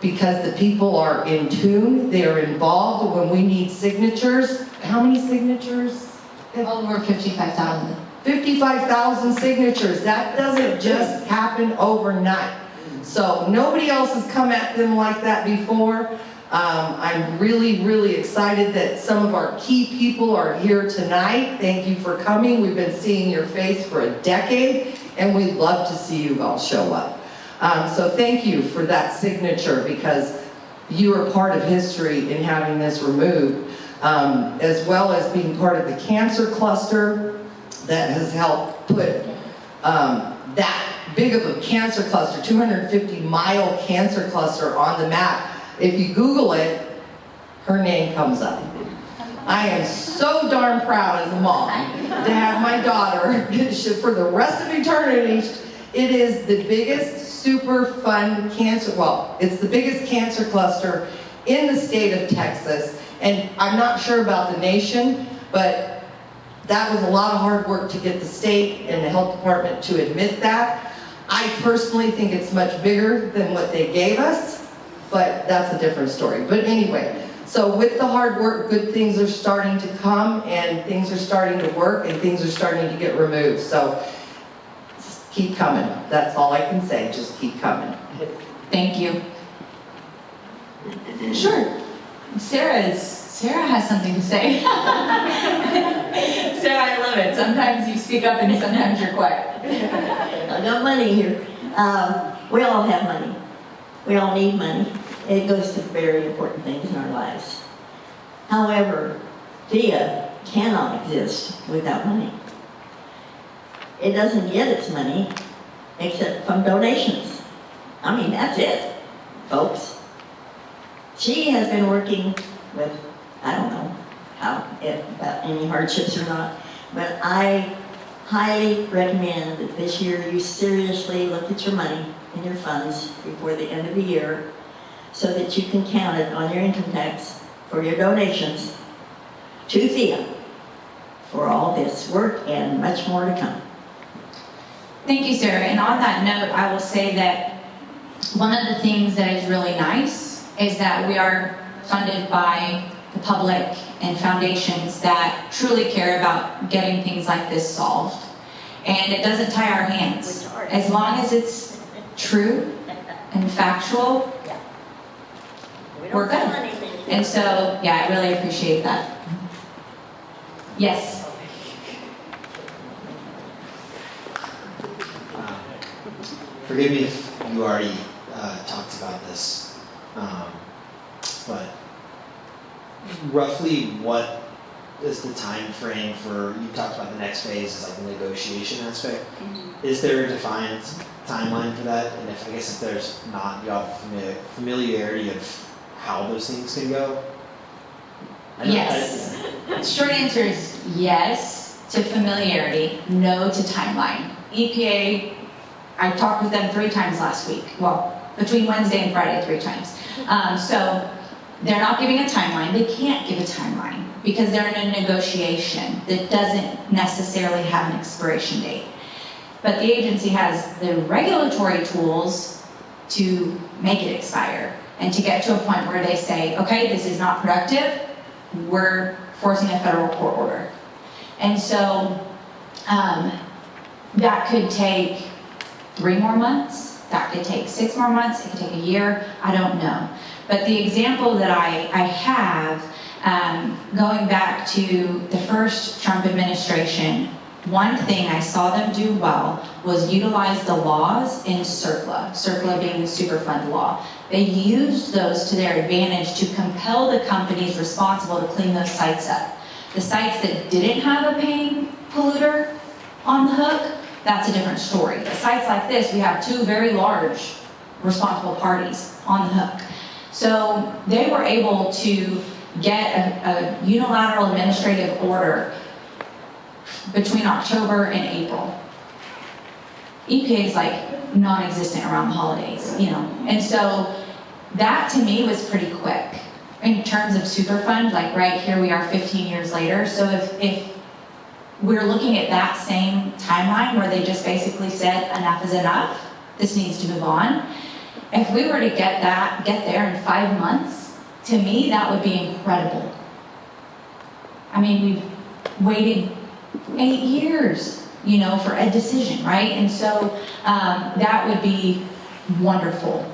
because the people are in tune, they are involved. When we need signatures, how many signatures? Over 55,000. 55,000 signatures. That doesn't just happen overnight. So nobody else has come at them like that before. I'm really, really excited that some of our key people are here tonight. Thank you for coming. We've been seeing your face for a decade, and we'd love to see you all show up. So thank you for that signature, because you are part of history in having this removed, as well as being part of the cancer cluster that has helped put that big of a cancer cluster, 250-mile cancer cluster on the map. If you Google it, her name comes up. I am so darn proud as a mom to have my daughter for the rest of eternity. It is the biggest super fun cancer, well, it's the biggest cancer cluster in the state of Texas. And I'm not sure about the nation, but that was a lot of hard work to get the state and the health department to admit that. I personally think it's much bigger than what they gave us, but that's a different story. But anyway, so with the hard work, good things are starting to come, and things are starting to work, and things are starting to get removed. So keep coming. That's all I can say. Just keep coming. Thank you. Sure. Sarah has something to say. Sarah, I love it. Sometimes you speak up and sometimes you're quiet. I got money here. We all have money. We all need money. It goes to very important things in our lives. However, VIA cannot exist without money. It doesn't get its money except from donations. I mean, that's it, folks. She has been working with, I don't know about any hardships or not, but I highly recommend that this year you seriously look at your money and your funds before the end of the year so that you can count it on your income tax for your donations to Thea for all this work and much more to come. Thank you, Sarah. And on that note, I will say that one of the things that is really nice is that we are funded by the public and foundations that truly care about getting things like this solved. And it doesn't tie our hands. As long as it's true and factual, we're good. And so, yeah, I really appreciate that. Yes? Forgive me if you already talked about this, but roughly what is the time frame for, you talked about the next phase is like the negotiation aspect. Is there a defined timeline for that? And if, I guess if there's not, you have familiarity of how those things can go? Yes. Short answer is yes to familiarity, no to timeline. EPA, I talked with them 3 times last week. Well, between Wednesday and Friday, 3 times. So they're not giving a timeline. They can't give a timeline because they're in a negotiation that doesn't necessarily have an expiration date. But the agency has the regulatory tools to make it expire and to get to a point where they say, okay, this is not productive, we're forcing a federal court order. And so that could take 3 more months, that could take 6 more months, it could take a year, I don't know. But the example that I have, going back to the first Trump administration, one thing I saw them do well was utilize the laws in CERCLA being the Superfund law. They used those to their advantage to compel the companies responsible to clean those sites up. The sites that didn't have a paying polluter on the hook, that's a different story. But sites like this, we have 2 very large responsible parties on the hook. So they were able to get a unilateral administrative order between October and April. EPA is like non-existent around the holidays, you know. And so that to me was pretty quick in terms of Superfund, like right here we are 15 years later. So if we're looking at that same timeline where they just basically said enough is enough, this needs to move on. If we were to get there in 5 months, to me that would be incredible. I mean, we've waited 8 years, you know, for a decision, right? And so that would be wonderful.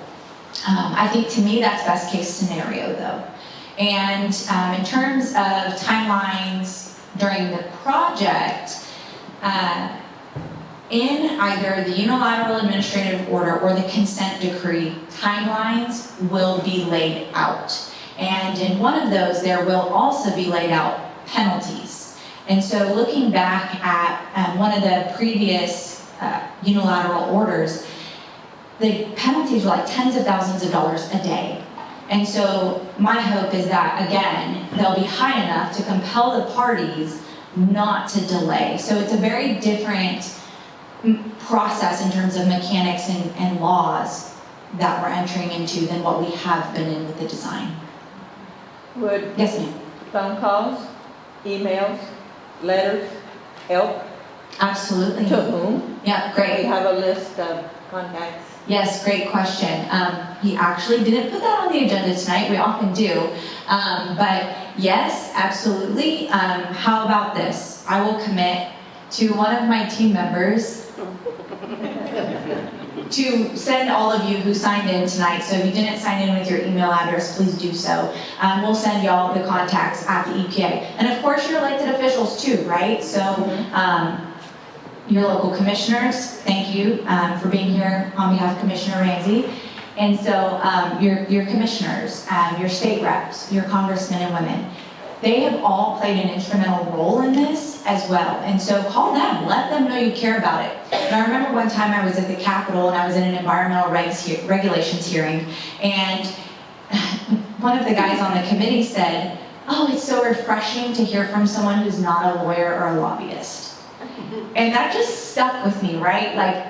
I think to me that's best case scenario though. And in terms of timelines during the project, in either the unilateral administrative order or the consent decree, timelines will be laid out. And in one of those, there will also be laid out penalties. And so looking back at one of the previous unilateral orders, the penalties were like tens of thousands of dollars a day. And so my hope is that, again, they'll be high enough to compel the parties not to delay. So it's a very different process in terms of mechanics and laws that we're entering into than what we have been in with the design. Would Yes, ma'am. phone calls, emails, letters help? Absolutely. To whom? Yeah, We great. have a list of contacts. Yes, great question. He actually didn't put that on the agenda tonight. We often do. But yes, absolutely. How about this? I will commit to one of my team members to send all of you who signed in tonight. So if you didn't sign in with your email address, please do so. We'll send y'all the contacts at the EPA. And of course, your elected officials too, right? So your local commissioners, thank you for being here on behalf of Commissioner Ramsey. And so your commissioners, your state reps, your congressmen and women, they have all played an instrumental role in this as well. And so call them, let them know you care about it. And I remember one time I was at the Capitol and I was in an environmental regulations hearing, and one of the guys on the committee said, "Oh, it's so refreshing to hear from someone who's not a lawyer or a lobbyist." And that just stuck with me, right? Like,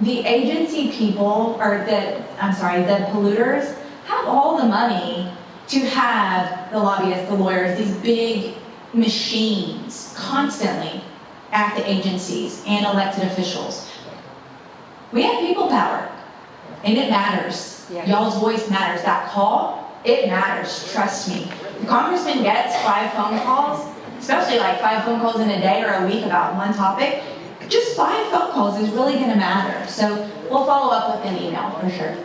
the agency people, or the polluters, have all the money to have the lobbyists, the lawyers, these big machines constantly at the agencies and elected officials. We have people power, and it matters. Yeah. Y'all's voice matters. That call, it matters, trust me. The congressman gets 5 phone calls, especially like 5 phone calls in a day or a week about one topic. Just 5 phone calls is really gonna matter. So we'll follow up with an email for sure.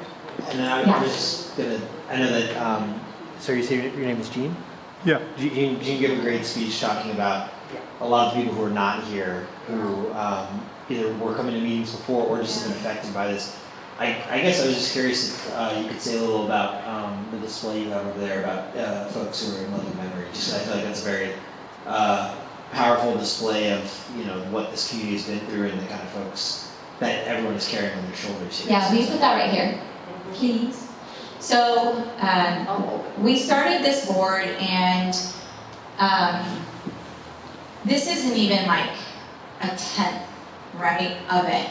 And then I was just gonna, I know that, so you say your name is Gene? Yeah. Gene gave a great speech talking about a lot of the people who are not here, who either were coming to meetings before or just have been affected by this. I guess I was just curious if you could say a little about the display you have over there about folks who are in loving memory. Just I feel like that's a very powerful display of what this community has been through and the kind of folks that everyone is carrying on their shoulders here. Yeah, we put that right here, please. So we started this board, and this isn't even like a 10th, right, of it.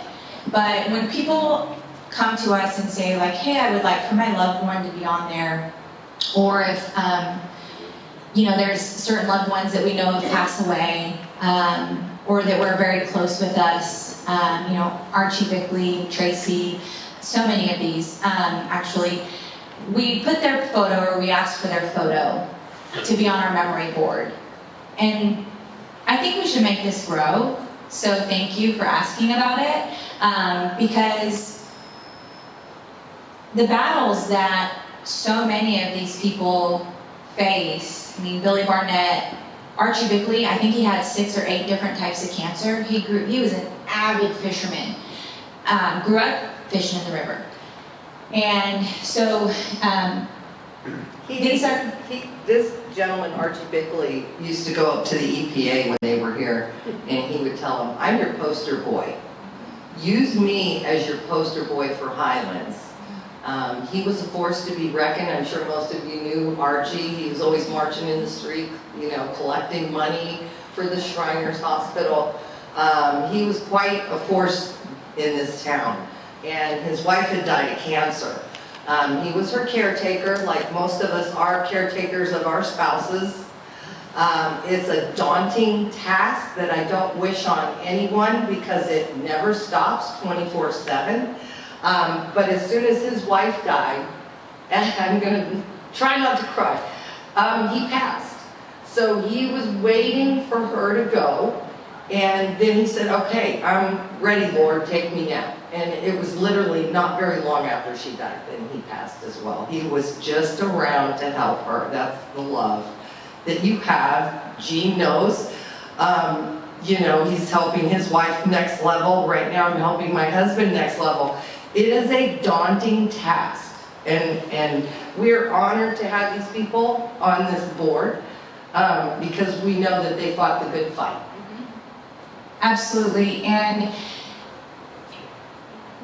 But when people come to us and say like, hey, I would like for my loved one to be on there, or if there's certain loved ones that we know have passed away, or that were very close with us, Archie Bickley, Tracy, so many of these, actually, we put their photo, or we asked for their photo to be on our memory board. And I think we should make this grow, so thank you for asking about it, because the battles that so many of these people face, I mean, Billy Barnett, Archie Bickley, I think he had 6 or 8 different types of cancer. He was an avid fisherman, grew up fishing in the river. And so this gentleman, Archie Bickley, Used to go up to the EPA when they were here, and he would tell them, I'm your poster boy. Use me as your poster boy for Highlands. He was a force to be reckoned. I'm sure most of you knew Archie. He was always marching in the street, collecting money for the Shriners Hospital. He was quite a force in this town. And his wife had died of cancer. He was her caretaker, like most of us are caretakers of our spouses. It's a daunting task that I don't wish on anyone because it never stops 24/7. But as soon as his wife died, and I'm going to try not to cry, he passed. So he was waiting for her to go, and then he said, okay, I'm ready, Lord, take me now. And it was literally not very long after she died that he passed as well. He was just around to help her. That's the love that you have. Gene knows. He's helping his wife next level. Right now I'm helping my husband next level. It is a daunting task, and we're honored to have these people on this board because we know that they fought the good fight. Absolutely, and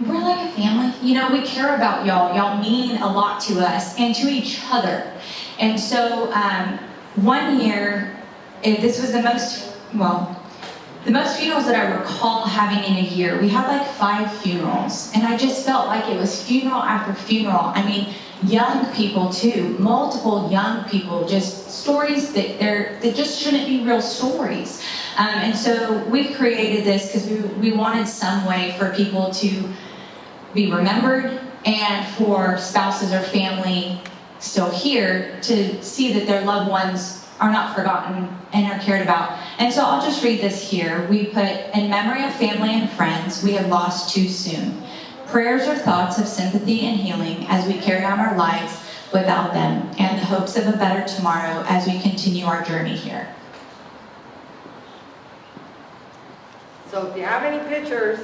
we're like a family. We care about y'all. Y'all mean a lot to us and to each other. And so one year, this was the most funerals that I recall having in a year. We had like 5 funerals, and I just felt like it was funeral after funeral. I mean, young people too, multiple young people, just stories that just shouldn't be real stories. And so we created this because we wanted some way for people to be remembered, and for spouses or family still here to see that their loved ones are not forgotten and are cared about. And so I'll just read this here. We put, in memory of family and friends we have lost too soon. Prayers or thoughts of sympathy and healing as we carry on our lives without them, and the hopes of a better tomorrow as we continue our journey here. so if you have any pictures,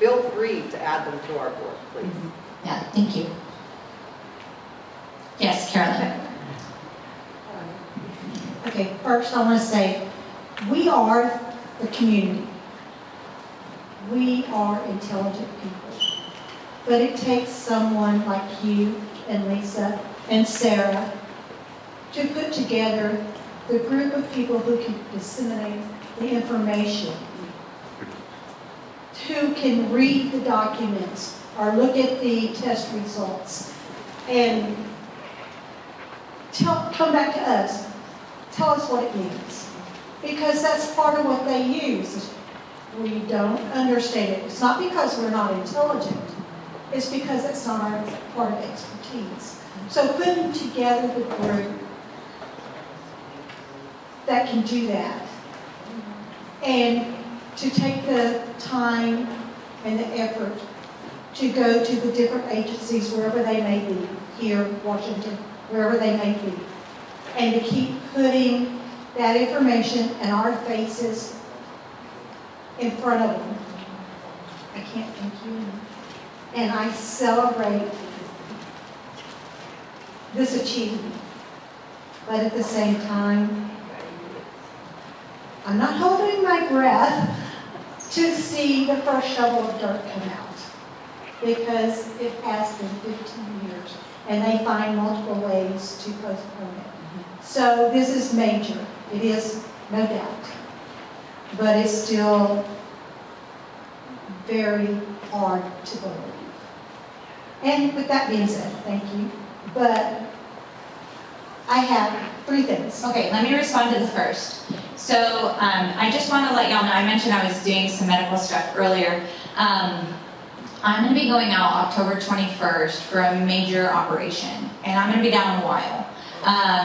feel free to add them to our board, please. Yeah, thank you. Yes, Carolyn. Okay, first I want to say, we are the community. We are intelligent people. But it takes someone like you and Lisa and Sarah to put together the group of people who can disseminate the information, who can read the documents or look at the test results and come back to us. Tell us what it means. Because that's part of what they use. We don't understand it. It's not because we're not intelligent. It's because it's not our part of expertise. So putting together the group that can do that, and to take the time and the effort to go to the different agencies, wherever they may be, here, Washington, wherever they may be, and to keep putting that information and our faces in front of them. I can't thank you enough. And I celebrate this achievement. But at the same time, I'm not holding my breath to see the first shovel of dirt come out. Because it has been 15 years. And they find multiple ways to postpone it. So this is major. It is, no doubt. But it's still very hard to believe. And with that being said, thank you. But I have 3 things. Okay, let me respond to the first. So I just want to let y'all know, I mentioned I was doing some medical stuff earlier. I'm going to be going out October 21st for a major operation, and I'm going to be down a while.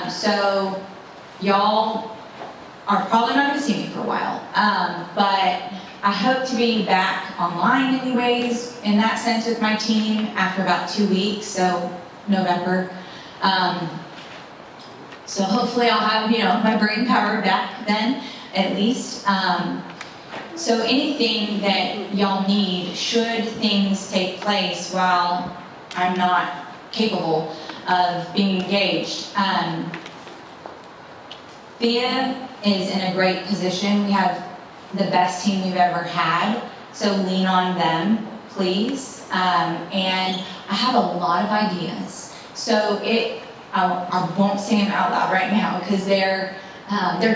So y'all are probably not going to see me for a while, but I hope to be back online anyways, in that sense with my team after about 2 weeks, so November. So hopefully I'll have, my brain power back then, at least. So anything that y'all need, should things take place while I'm not capable of being engaged. Thea is in a great position. We have the best team we've ever had, so lean on them, please. And I have a lot of ideas. So I won't say them out loud right now because they're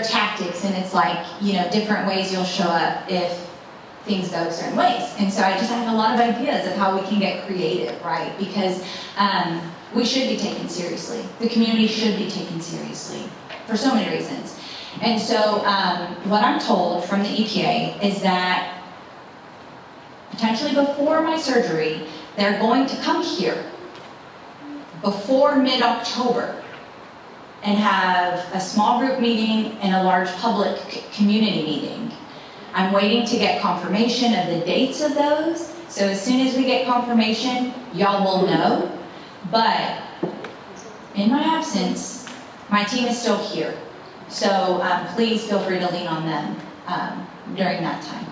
tactics, and it's like, different ways you'll show up if things go certain ways. And so I just have a lot of ideas of how we can get creative, right? Because we should be taken seriously. The community should be taken seriously for so many reasons. And so what I'm told from the EPA is that potentially before my surgery, they're going to come here before mid-October and have a small group meeting and a large public community meeting. I'm waiting to get confirmation of the dates of those, so as soon as we get confirmation, y'all will know. But in my absence, my team is still here. So please feel free to lean on them during that time.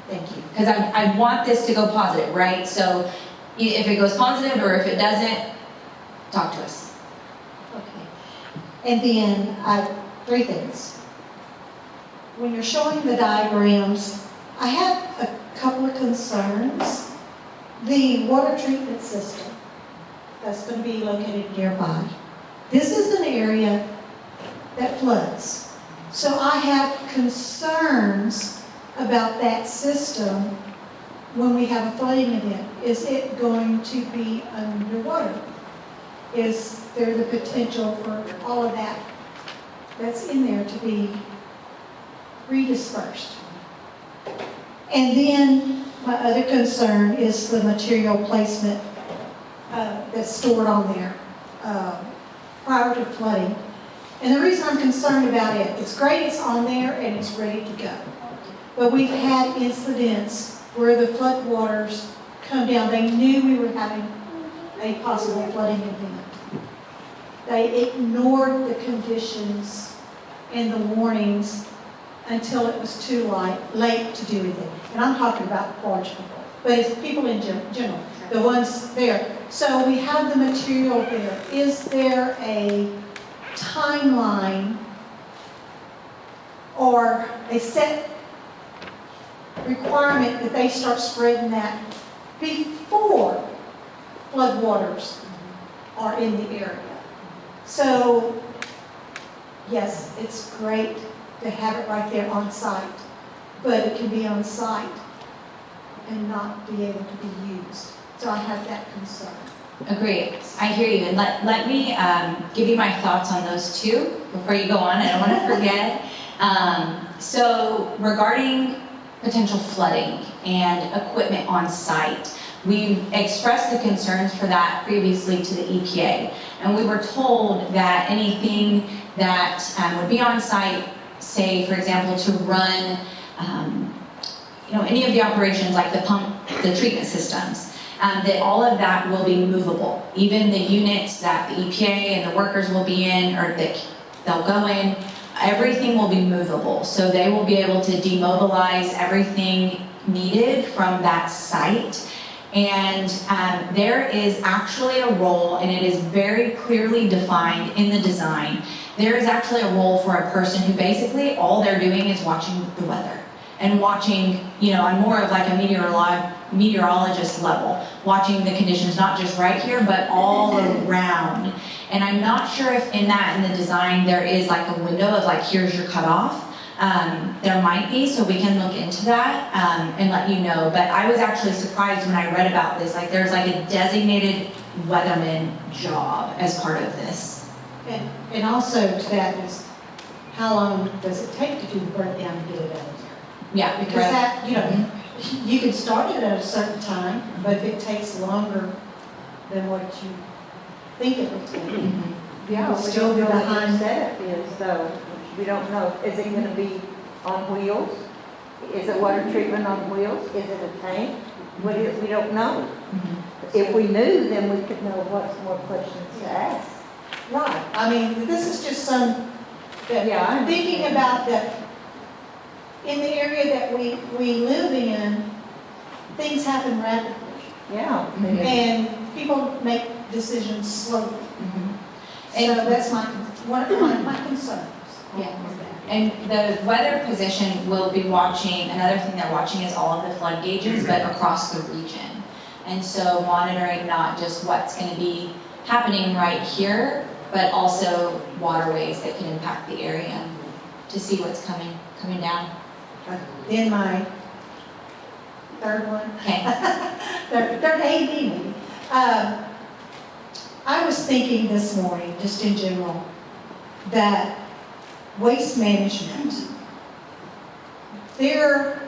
Thank you. Because I want this to go positive, right? So if it goes positive or if it doesn't, talk to us. Okay. And then 3 things. When you're showing the diagrams, I have a couple of concerns. The water treatment system that's going to be located nearby. This is an area that floods. So I have concerns about that system when we have a flooding event. Is it going to be underwater? Is there the potential for all of that that's in there to be redispersed? And then my other concern is the material placement that's stored on there prior to flooding. And the reason I'm concerned about it, it's great it's on there and it's ready to go. But we've had incidents where the flood waters come down. They knew we were having a possible flooding event. They ignored the conditions and the warnings until it was too late to do anything. And I'm talking about barge people, but it's people in general, the ones there. So we have the material there. Is there a timeline or a set requirement that they start spreading that before floodwaters are in the area. So, yes, it's great to have it right there on site, but it can be on site and not be able to be used. So I have that concern. Agree. I hear you. And let me give you my thoughts on those two before you go on. I don't want to forget. So regarding potential flooding and equipment on site, we expressed the concerns for that previously to the EPA. And we were told that anything that would be on site, say, for example, to run any of the operations like the pump, the treatment systems, that all of that will be movable. Even the units that the EPA and the workers will be in, or that they'll go in, everything will be movable. So they will be able to demobilize everything needed from that site. And there is actually a role, and it is very clearly defined in the design. There is actually a role for a person who basically all they're doing is watching the weather and watching, on more of like a meteorologist level, watching the conditions, not just right here, but all around. And I'm not sure if in the design there is like a window of like, here's your cutoff. There might be, so we can look into that and let you know. But I was actually surprised when I read about this, like there's like a designated weatherman job as part of this. And also to that is, how long does it take to do the breakdown and get it out of there? Yeah, Because right. that, you can start it at a certain time, but if it takes longer than what you think it will take, Yeah, you'll we still don't be know what behind. the setup is, though. We don't know. Is it gonna be on wheels? Is it water treatment on wheels? Is it a tank? What is, we don't know. If we knew, then we could know what's more questions to ask. Right, I mean, this is just Yeah, I I'm thinking about that, in the area that we live in, things happen rapidly. Yeah. And people make decisions slowly. And So that's one of my concerns. Yeah. And the weather position will be watching, another thing they're watching is all of the flood gauges, but across the region. And so monitoring not just what's going to be happening right here, but also waterways that can impact the area to see what's coming down. Then my third one, Okay. third A meeting. I was thinking this morning, just in general, that waste management, their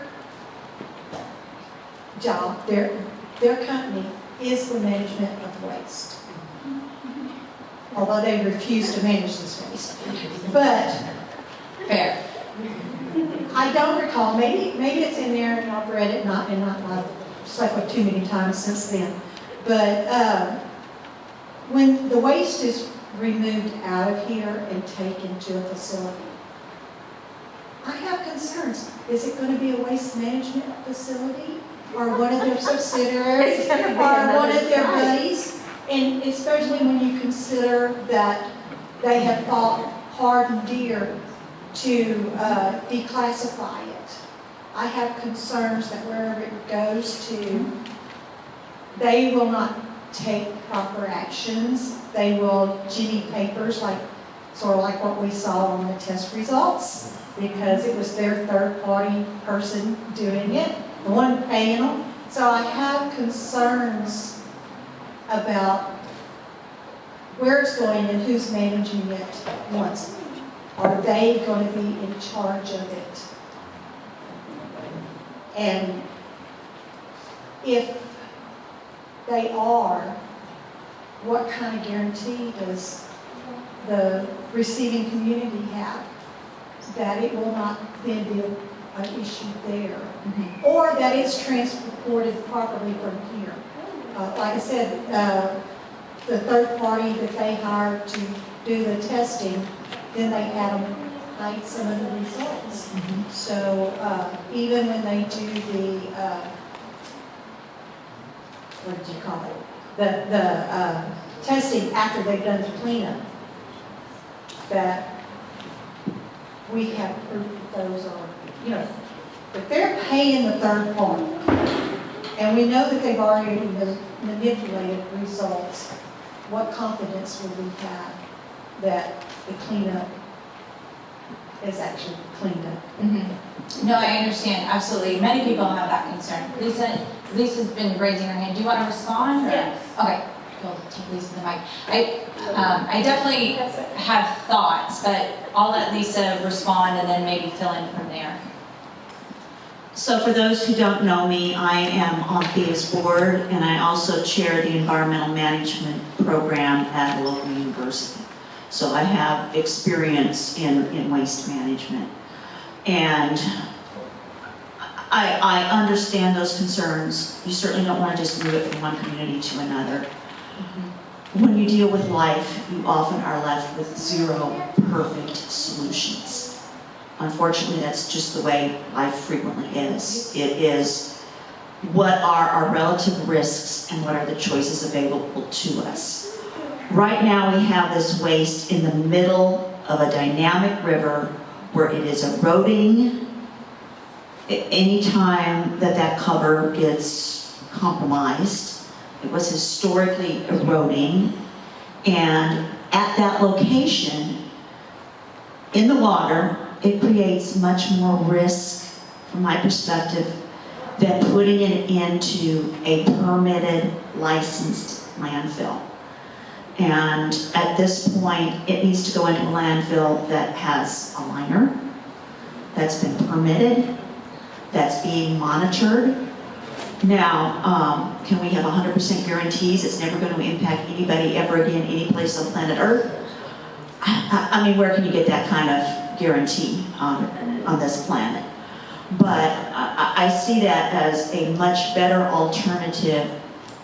job, their company is the management of waste. Although they refuse to manage this waste. But Fair. I don't recall, maybe it's in there and I've read it, not cycled too many times since then. But when the waste is removed out of here and taken to a facility, I have concerns. Is it going to be a waste management facility or one of their subsidiaries or one of their buddies? And especially when you consider that they have fought hard and dear to declassify it. I have concerns that wherever it goes to, they will not take proper actions. They will jimmy papers, sort of like what we saw on the test results, because it was their third-party person doing it, the one paying them. So I have concerns about where it's going and who's managing it once. Are they going to be in charge of it? And if they are, what kind of guarantee does the receiving community have that it will not then be an issue there? Or that it's transported properly from here? Like I said, the third party that they hired to do the testing, then they had them hide some of the results. So even when they do the, what did you call it? The testing after they've done the cleanup, that we have proof that those are, you know, if they're paying the third party, and we know that they've already manipulated results, what confidence would we have that the cleanup is actually cleaned up? Mm-hmm. No, I understand, absolutely. Many people have that concern. Lisa's been raising her hand. Do you want to respond? Or? Yes. Okay, go take Lisa the mic. I definitely have thoughts, but I'll let Lisa respond and then maybe fill in from there. So for those who don't know me, I am on THEA's board, and I also chair the environmental management program at a local university. So I have experience in waste management. And I understand those concerns. You certainly don't want to just move it from one community to another. When you deal with life, you often are left with zero perfect solutions. Unfortunately, that's just the way life frequently is. It is what are our relative risks and what are the choices available to us. Right now we have this waste in the middle of a dynamic river where it is eroding. Anytime that cover gets compromised, it was historically eroding, and at that location in the water, it creates much more risk, from my perspective, than putting it into a permitted, licensed landfill. And at this point, it needs to go into a landfill that has a liner, that's been permitted, that's being monitored. Now, can we have 100% guarantees it's never going to impact anybody ever again, any place on planet Earth? I mean, where can you get that kind of guarantee on this planet? But I see that as a much better alternative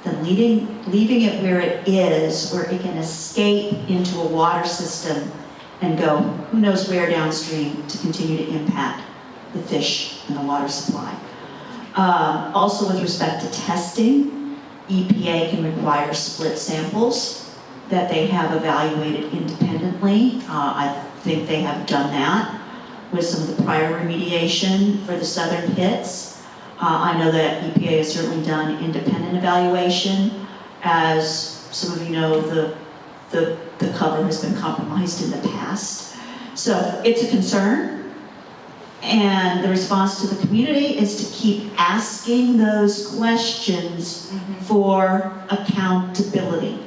than leaving it where it is, where it can escape into a water system and go who knows where downstream to continue to impact the fish and the water supply. Also with respect to testing, EPA can require split samples that they have evaluated independently. I think they have done that with some of the prior remediation for the southern pits. I know that EPA has certainly done independent evaluation. As some of you know, the cover has been compromised in the past. So it's a concern. And the response to the community is to keep asking those questions for accountability.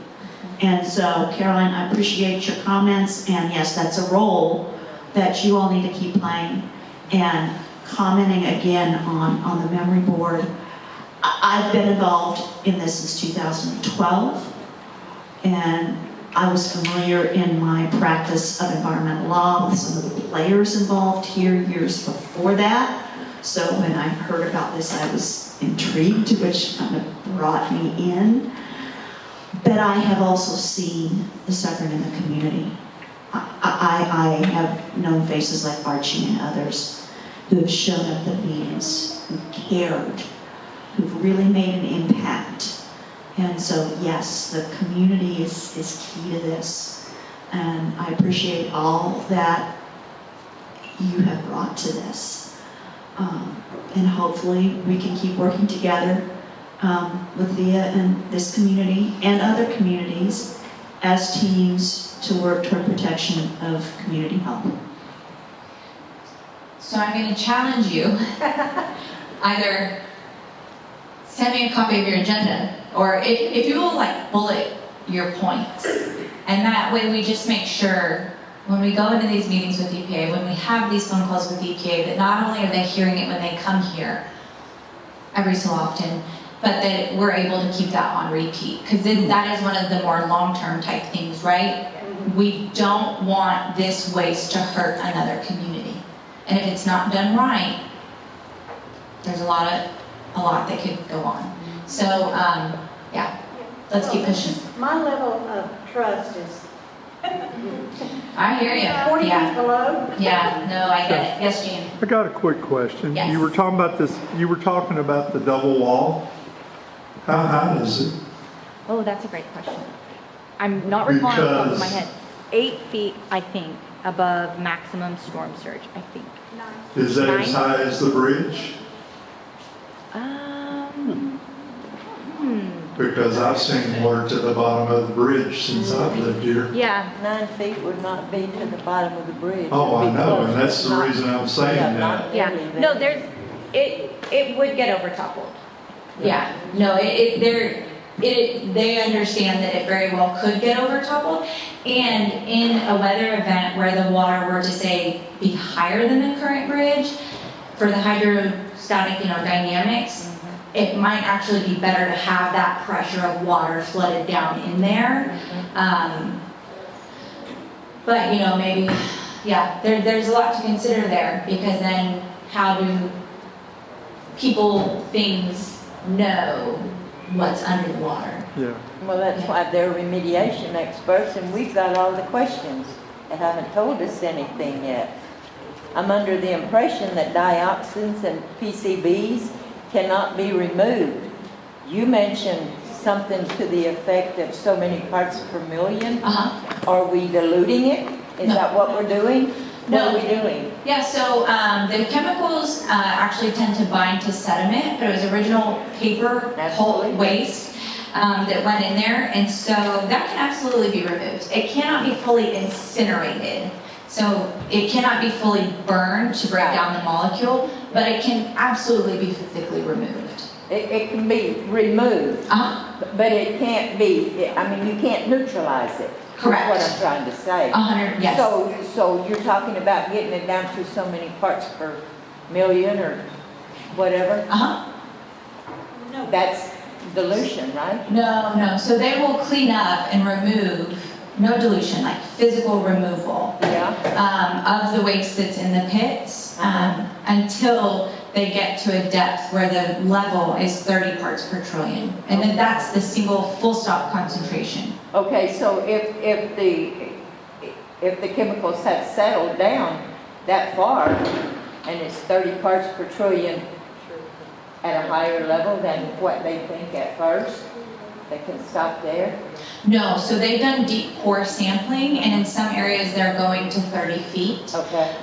And so, Caroline, I appreciate your comments, and yes, that's a role that you all need to keep playing. And commenting again on the memory board, I've been involved in this since 2012, and I was familiar in my practice of environmental law with some of the players involved here years before that. So when I heard about this, I was intrigued, which kind of brought me in. But I have also seen the suffering in the community. I have known faces like Archie and others who have shown up at meetings, who cared, who've really made an impact. And so, yes, the community is key to this. And I appreciate all that you have brought to this. And hopefully we can keep working together with VIA and this community and other communities as teams to work toward protection of community health. So I'm going to challenge you. Either send me a copy of your agenda, or if you will bullet your points, and that way we just make sure when we go into these meetings with EPA, when we have these phone calls with EPA, that not only are they hearing it when they come here every so often, but that we're able to keep that on repeat, because that is one of the more long-term type things, right? We don't want this waste to hurt another community, and if it's not done right, there's a lot that could go on. So yeah, let's keep pushing. My level of trust is I hear you. 40 feet below. Yeah, no, I get it. Yes, Jean. I got a quick question. Yes. You were talking about this, you were talking about the double wall. How high is it? Oh, that's a great question. I'm not recalling off the top of my head. 8 feet, I think. above maximum storm surge, I think. Is that as 9? high as the bridge? Because I've seen water to the bottom of the bridge since I've lived here. Yeah. 9 feet would not be to the bottom of the bridge. Oh, I It'd be know, close, and that's the not- reason I'm saying yeah, that. not Yeah, really no, there. It would get over toppled. Yeah, no, they understand that it very well could get over toppled. And in a weather event where the water were to say be higher than the current bridge, for the hydrostatic, dynamics, it might actually be better to have that pressure of water flooded down in there. But, maybe, yeah, there's a lot to consider there, because then how do people, things know what's under the water? Yeah. Well, that's why they're remediation experts, and we've got all the questions. They haven't told us anything yet. I'm under the impression that dioxins and PCBs cannot be removed. You mentioned something to the effect of so many parts per million. Are we diluting it? Is that what we're doing? What are we doing? Yeah, so the chemicals actually tend to bind to sediment, but it was original paper whole waste that went in there, and so that can absolutely be removed. It cannot be fully incinerated, so it cannot be fully burned to break down the molecule, but it can absolutely be physically removed. It can be removed, but it can't be, you can't neutralize it. Correct. That's what I'm trying to say. 100, yes. So you're talking about getting it down to so many parts per million or whatever? No. That's dilution, right? No. So they will clean up and remove, no dilution, like physical removal of the waste that's in the pits until they get to a depth where the level is 30 parts per trillion. And then that's the single full stop concentration. Okay, so if the chemicals have settled down that far and it's 30 parts per trillion at a higher level than what they think at first, they can stop there? No, so they've done deep core sampling, and in some areas they're going to 30 feet. Okay.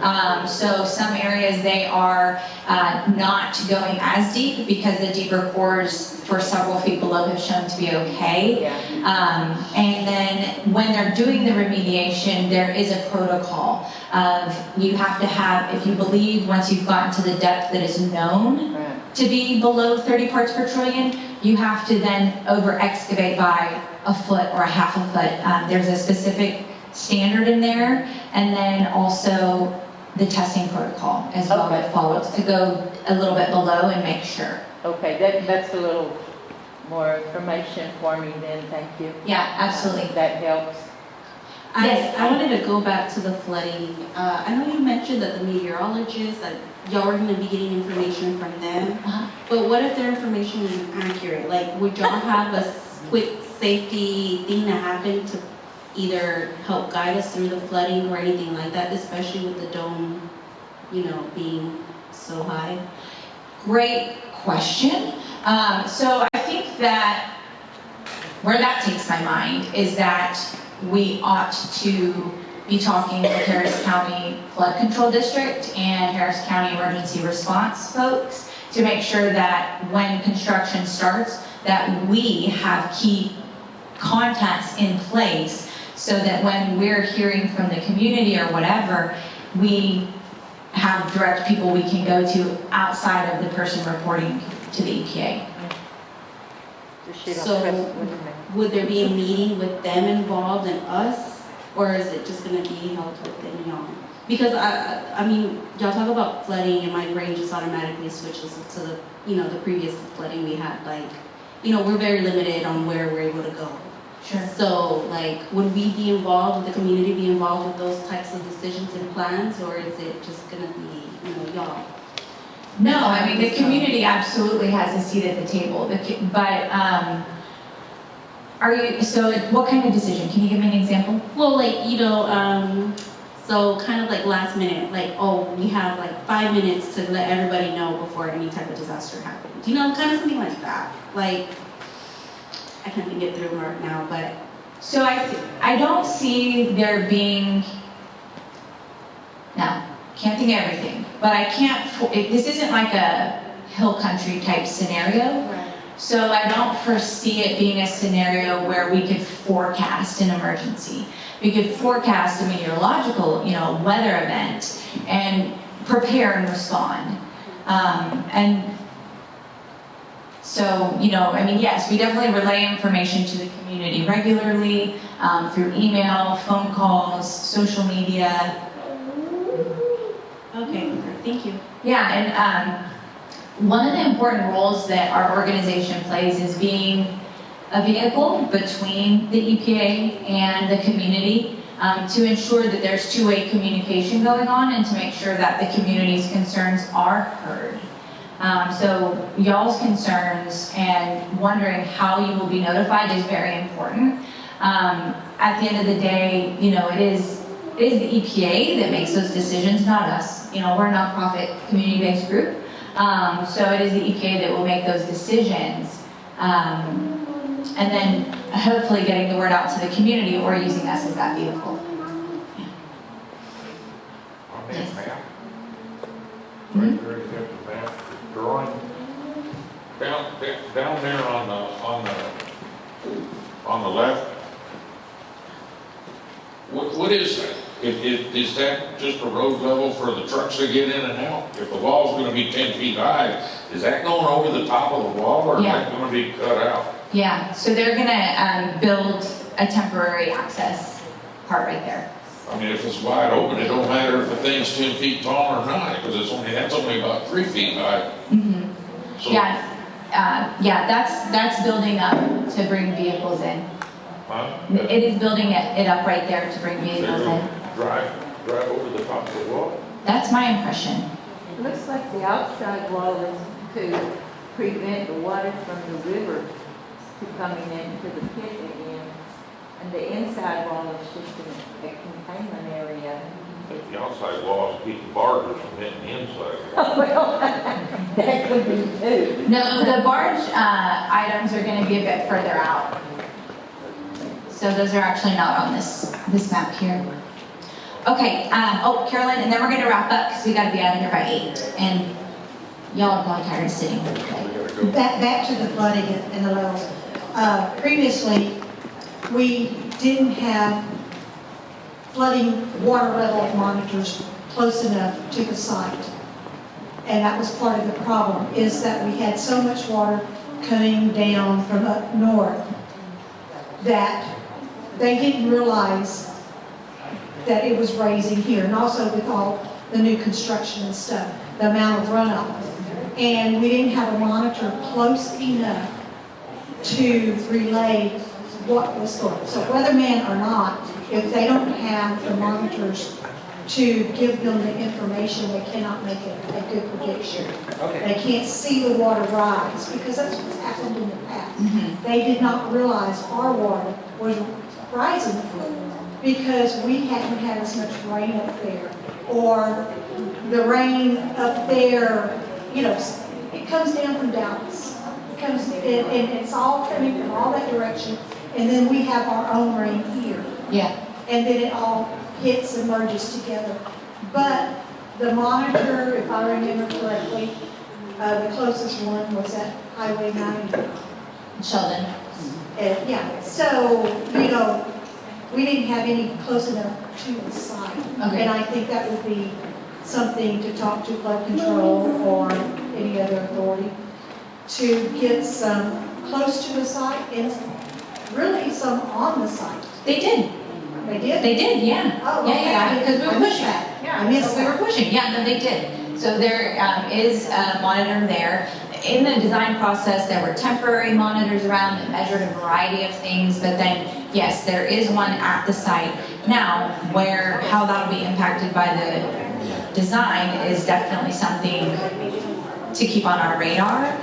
So some areas they are not going as deep because the deeper cores for several feet below have shown to be okay. And then when they're doing the remediation, there is a protocol of you have to have, if you believe once you've gotten to the depth that is known to be below 30 parts per trillion, you have to then over excavate by a foot or a half a foot. There's a specific standard in there, and then also the testing protocol as well that follows to go a little bit below and make sure. Okay, that's a little more information for me then, thank you. Yeah, absolutely. That helps. I wanted to go back to the flooding. I know you mentioned that the meteorologists, that y'all are going to be getting information from them, but what if their information is accurate? Like, would y'all have a quick safety thing to happen to either help guide us through the flooding or anything like that, especially with the dome, being so high? Great question. So I think that where that takes my mind is that we ought to be talking to Harris County Flood Control District and Harris County Emergency Response folks to make sure that when construction starts, that we have key contacts in place so that when we're hearing from the community or whatever, we have direct people we can go to outside of the person reporting to the EPA. So would there be a meeting with them involved and us, or is it just going to be held within y'all? Because y'all talk about flooding and my brain just automatically switches to the, the previous flooding we had. We're very limited on where we're able to go. Sure. So, would we be involved, would the community be involved with those types of decisions and plans, or is it just going to be, y'all? No, the community absolutely has a seat at the table, but so what kind of decision? Can you give me an example? Well, so kind of last minute, we have 5 minutes to let everybody know before any type of disaster happens. Kind of something like that. I can't think it through right now, but. So I don't see there being Now, can't think of everything, but I can't, this isn't like a hill country type scenario. So I don't foresee it being a scenario where we could forecast an emergency. We could forecast a meteorological, weather event and prepare and respond. And so, yes, we definitely relay information to the community regularly, through email, phone calls, social media. Okay, thank you. Yeah, and one of the important roles that our organization plays is being a vehicle between the EPA and the community, to ensure that there's two-way communication going on and to make sure that the community's concerns are heard. So y'all's concerns and wondering how you will be notified is very important. At the end of the day, it is the EPA that makes those decisions, not us. We're a nonprofit community-based group. So it is the EPA that will make those decisions. And then hopefully getting the word out to the community or using us as that vehicle. On that map, right there, you have the map, drawing, down there on the left. What is that? Is that just a road level for the trucks to get in and out? If the wall's gonna be 10 feet high, is that going over the top of the wall, or is that gonna be cut out? Yeah, so they're gonna build a temporary access part right there. I mean, if it's wide open, it don't matter if the thing's 10 feet tall or not, because that's only about 3 feet high. Mm-hmm. So, That's building up to bring vehicles in. huh? It is building it up right there to bring vehicles in. Drive over the top of the wall. That's my impression. It looks like the outside wall is to prevent the water from the river to coming into the pit again. And the inside wall is just a containment area. The outside walls keep the barges from hitting the inside. Well, that could be too. No, the barge items are going to be a bit further out. So those are actually not on this map here. Okay, Carolyn, and then we're going to wrap up because we got to be out of here by 8. And y'all are probably tired of sitting. Back to the flooding and the levels. Previously, we didn't have flooding water level monitors close enough to the site. And that was part of the problem, is that we had so much water coming down from up north that they didn't realize that it was raising here. And also with all the new construction and stuff, the amount of runoff. And we didn't have a monitor close enough to relay what was going on. So weatherman or not, if they don't have the monitors to give them the information, they cannot make a good prediction. Okay. They can't see the water rise, because that's what's happened in the past. Mm-hmm. They did not realize our water was rising because we hadn't had as much rain up there, or the rain up there, it comes down from Dallas. It comes, and it's all coming from all that direction, and then we have our own rain here. Yeah. And then it all hits and merges together. But the monitor, if I remember correctly, the closest one was at Highway 90. Sheldon. Yeah, so, we didn't have any close enough to the site. Okay. And I think that would be something to talk to flood control or any other authority to get some close to the site and really some on the site. They did. They did? They did, yeah. Oh, Yeah, because we were pushing. I missed We that. were pushing, no, they did. So there is a monitor there. In the design process, there were temporary monitors around that measured a variety of things, but then, yes, there is one at the site. Now, how that'll be impacted by the design is definitely something to keep on our radar.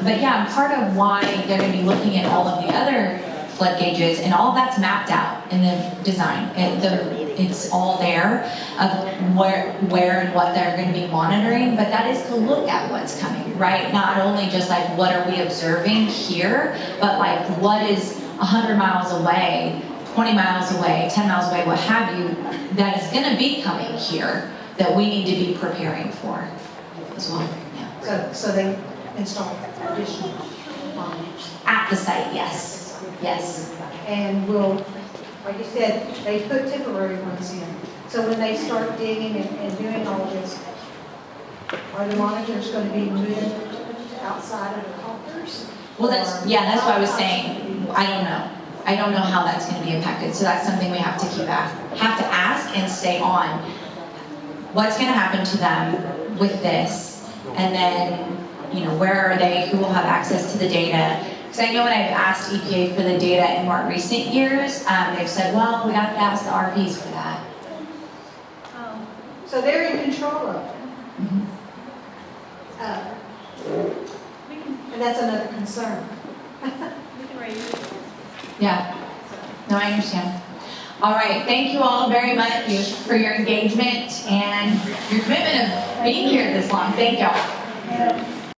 But yeah, part of why they're going to be looking at all of the other flood gauges, and all that's mapped out in the design. It's all there of where and what they're going to be monitoring, but that is to look at what's coming, right? Not only just like what are we observing here, but like what is 100 miles away 20 miles away, 10 miles away, what have you, that is gonna be coming here, that we need to be preparing for as well, yeah. So they install additional monitors. At the site, yes, yes. And will, like you said, they put temporary ones in. So when they start digging and doing all this, are the monitors going to be moved outside of the cultures? Well, that's what I was saying. I don't know. I don't know how that's going to be impacted. So that's something we have to have to ask and stay on. What's going to happen to them with this? And then, you know, where are they? Who will have access to the data? Because I know when I've asked EPA for the data in more recent years, they've said, well, we have to ask the RPs for that. So they're in control of it. And that's another concern. Yeah. No, I understand. All right. Thank you all very much for your engagement and your commitment of being here this long. Thank y'all.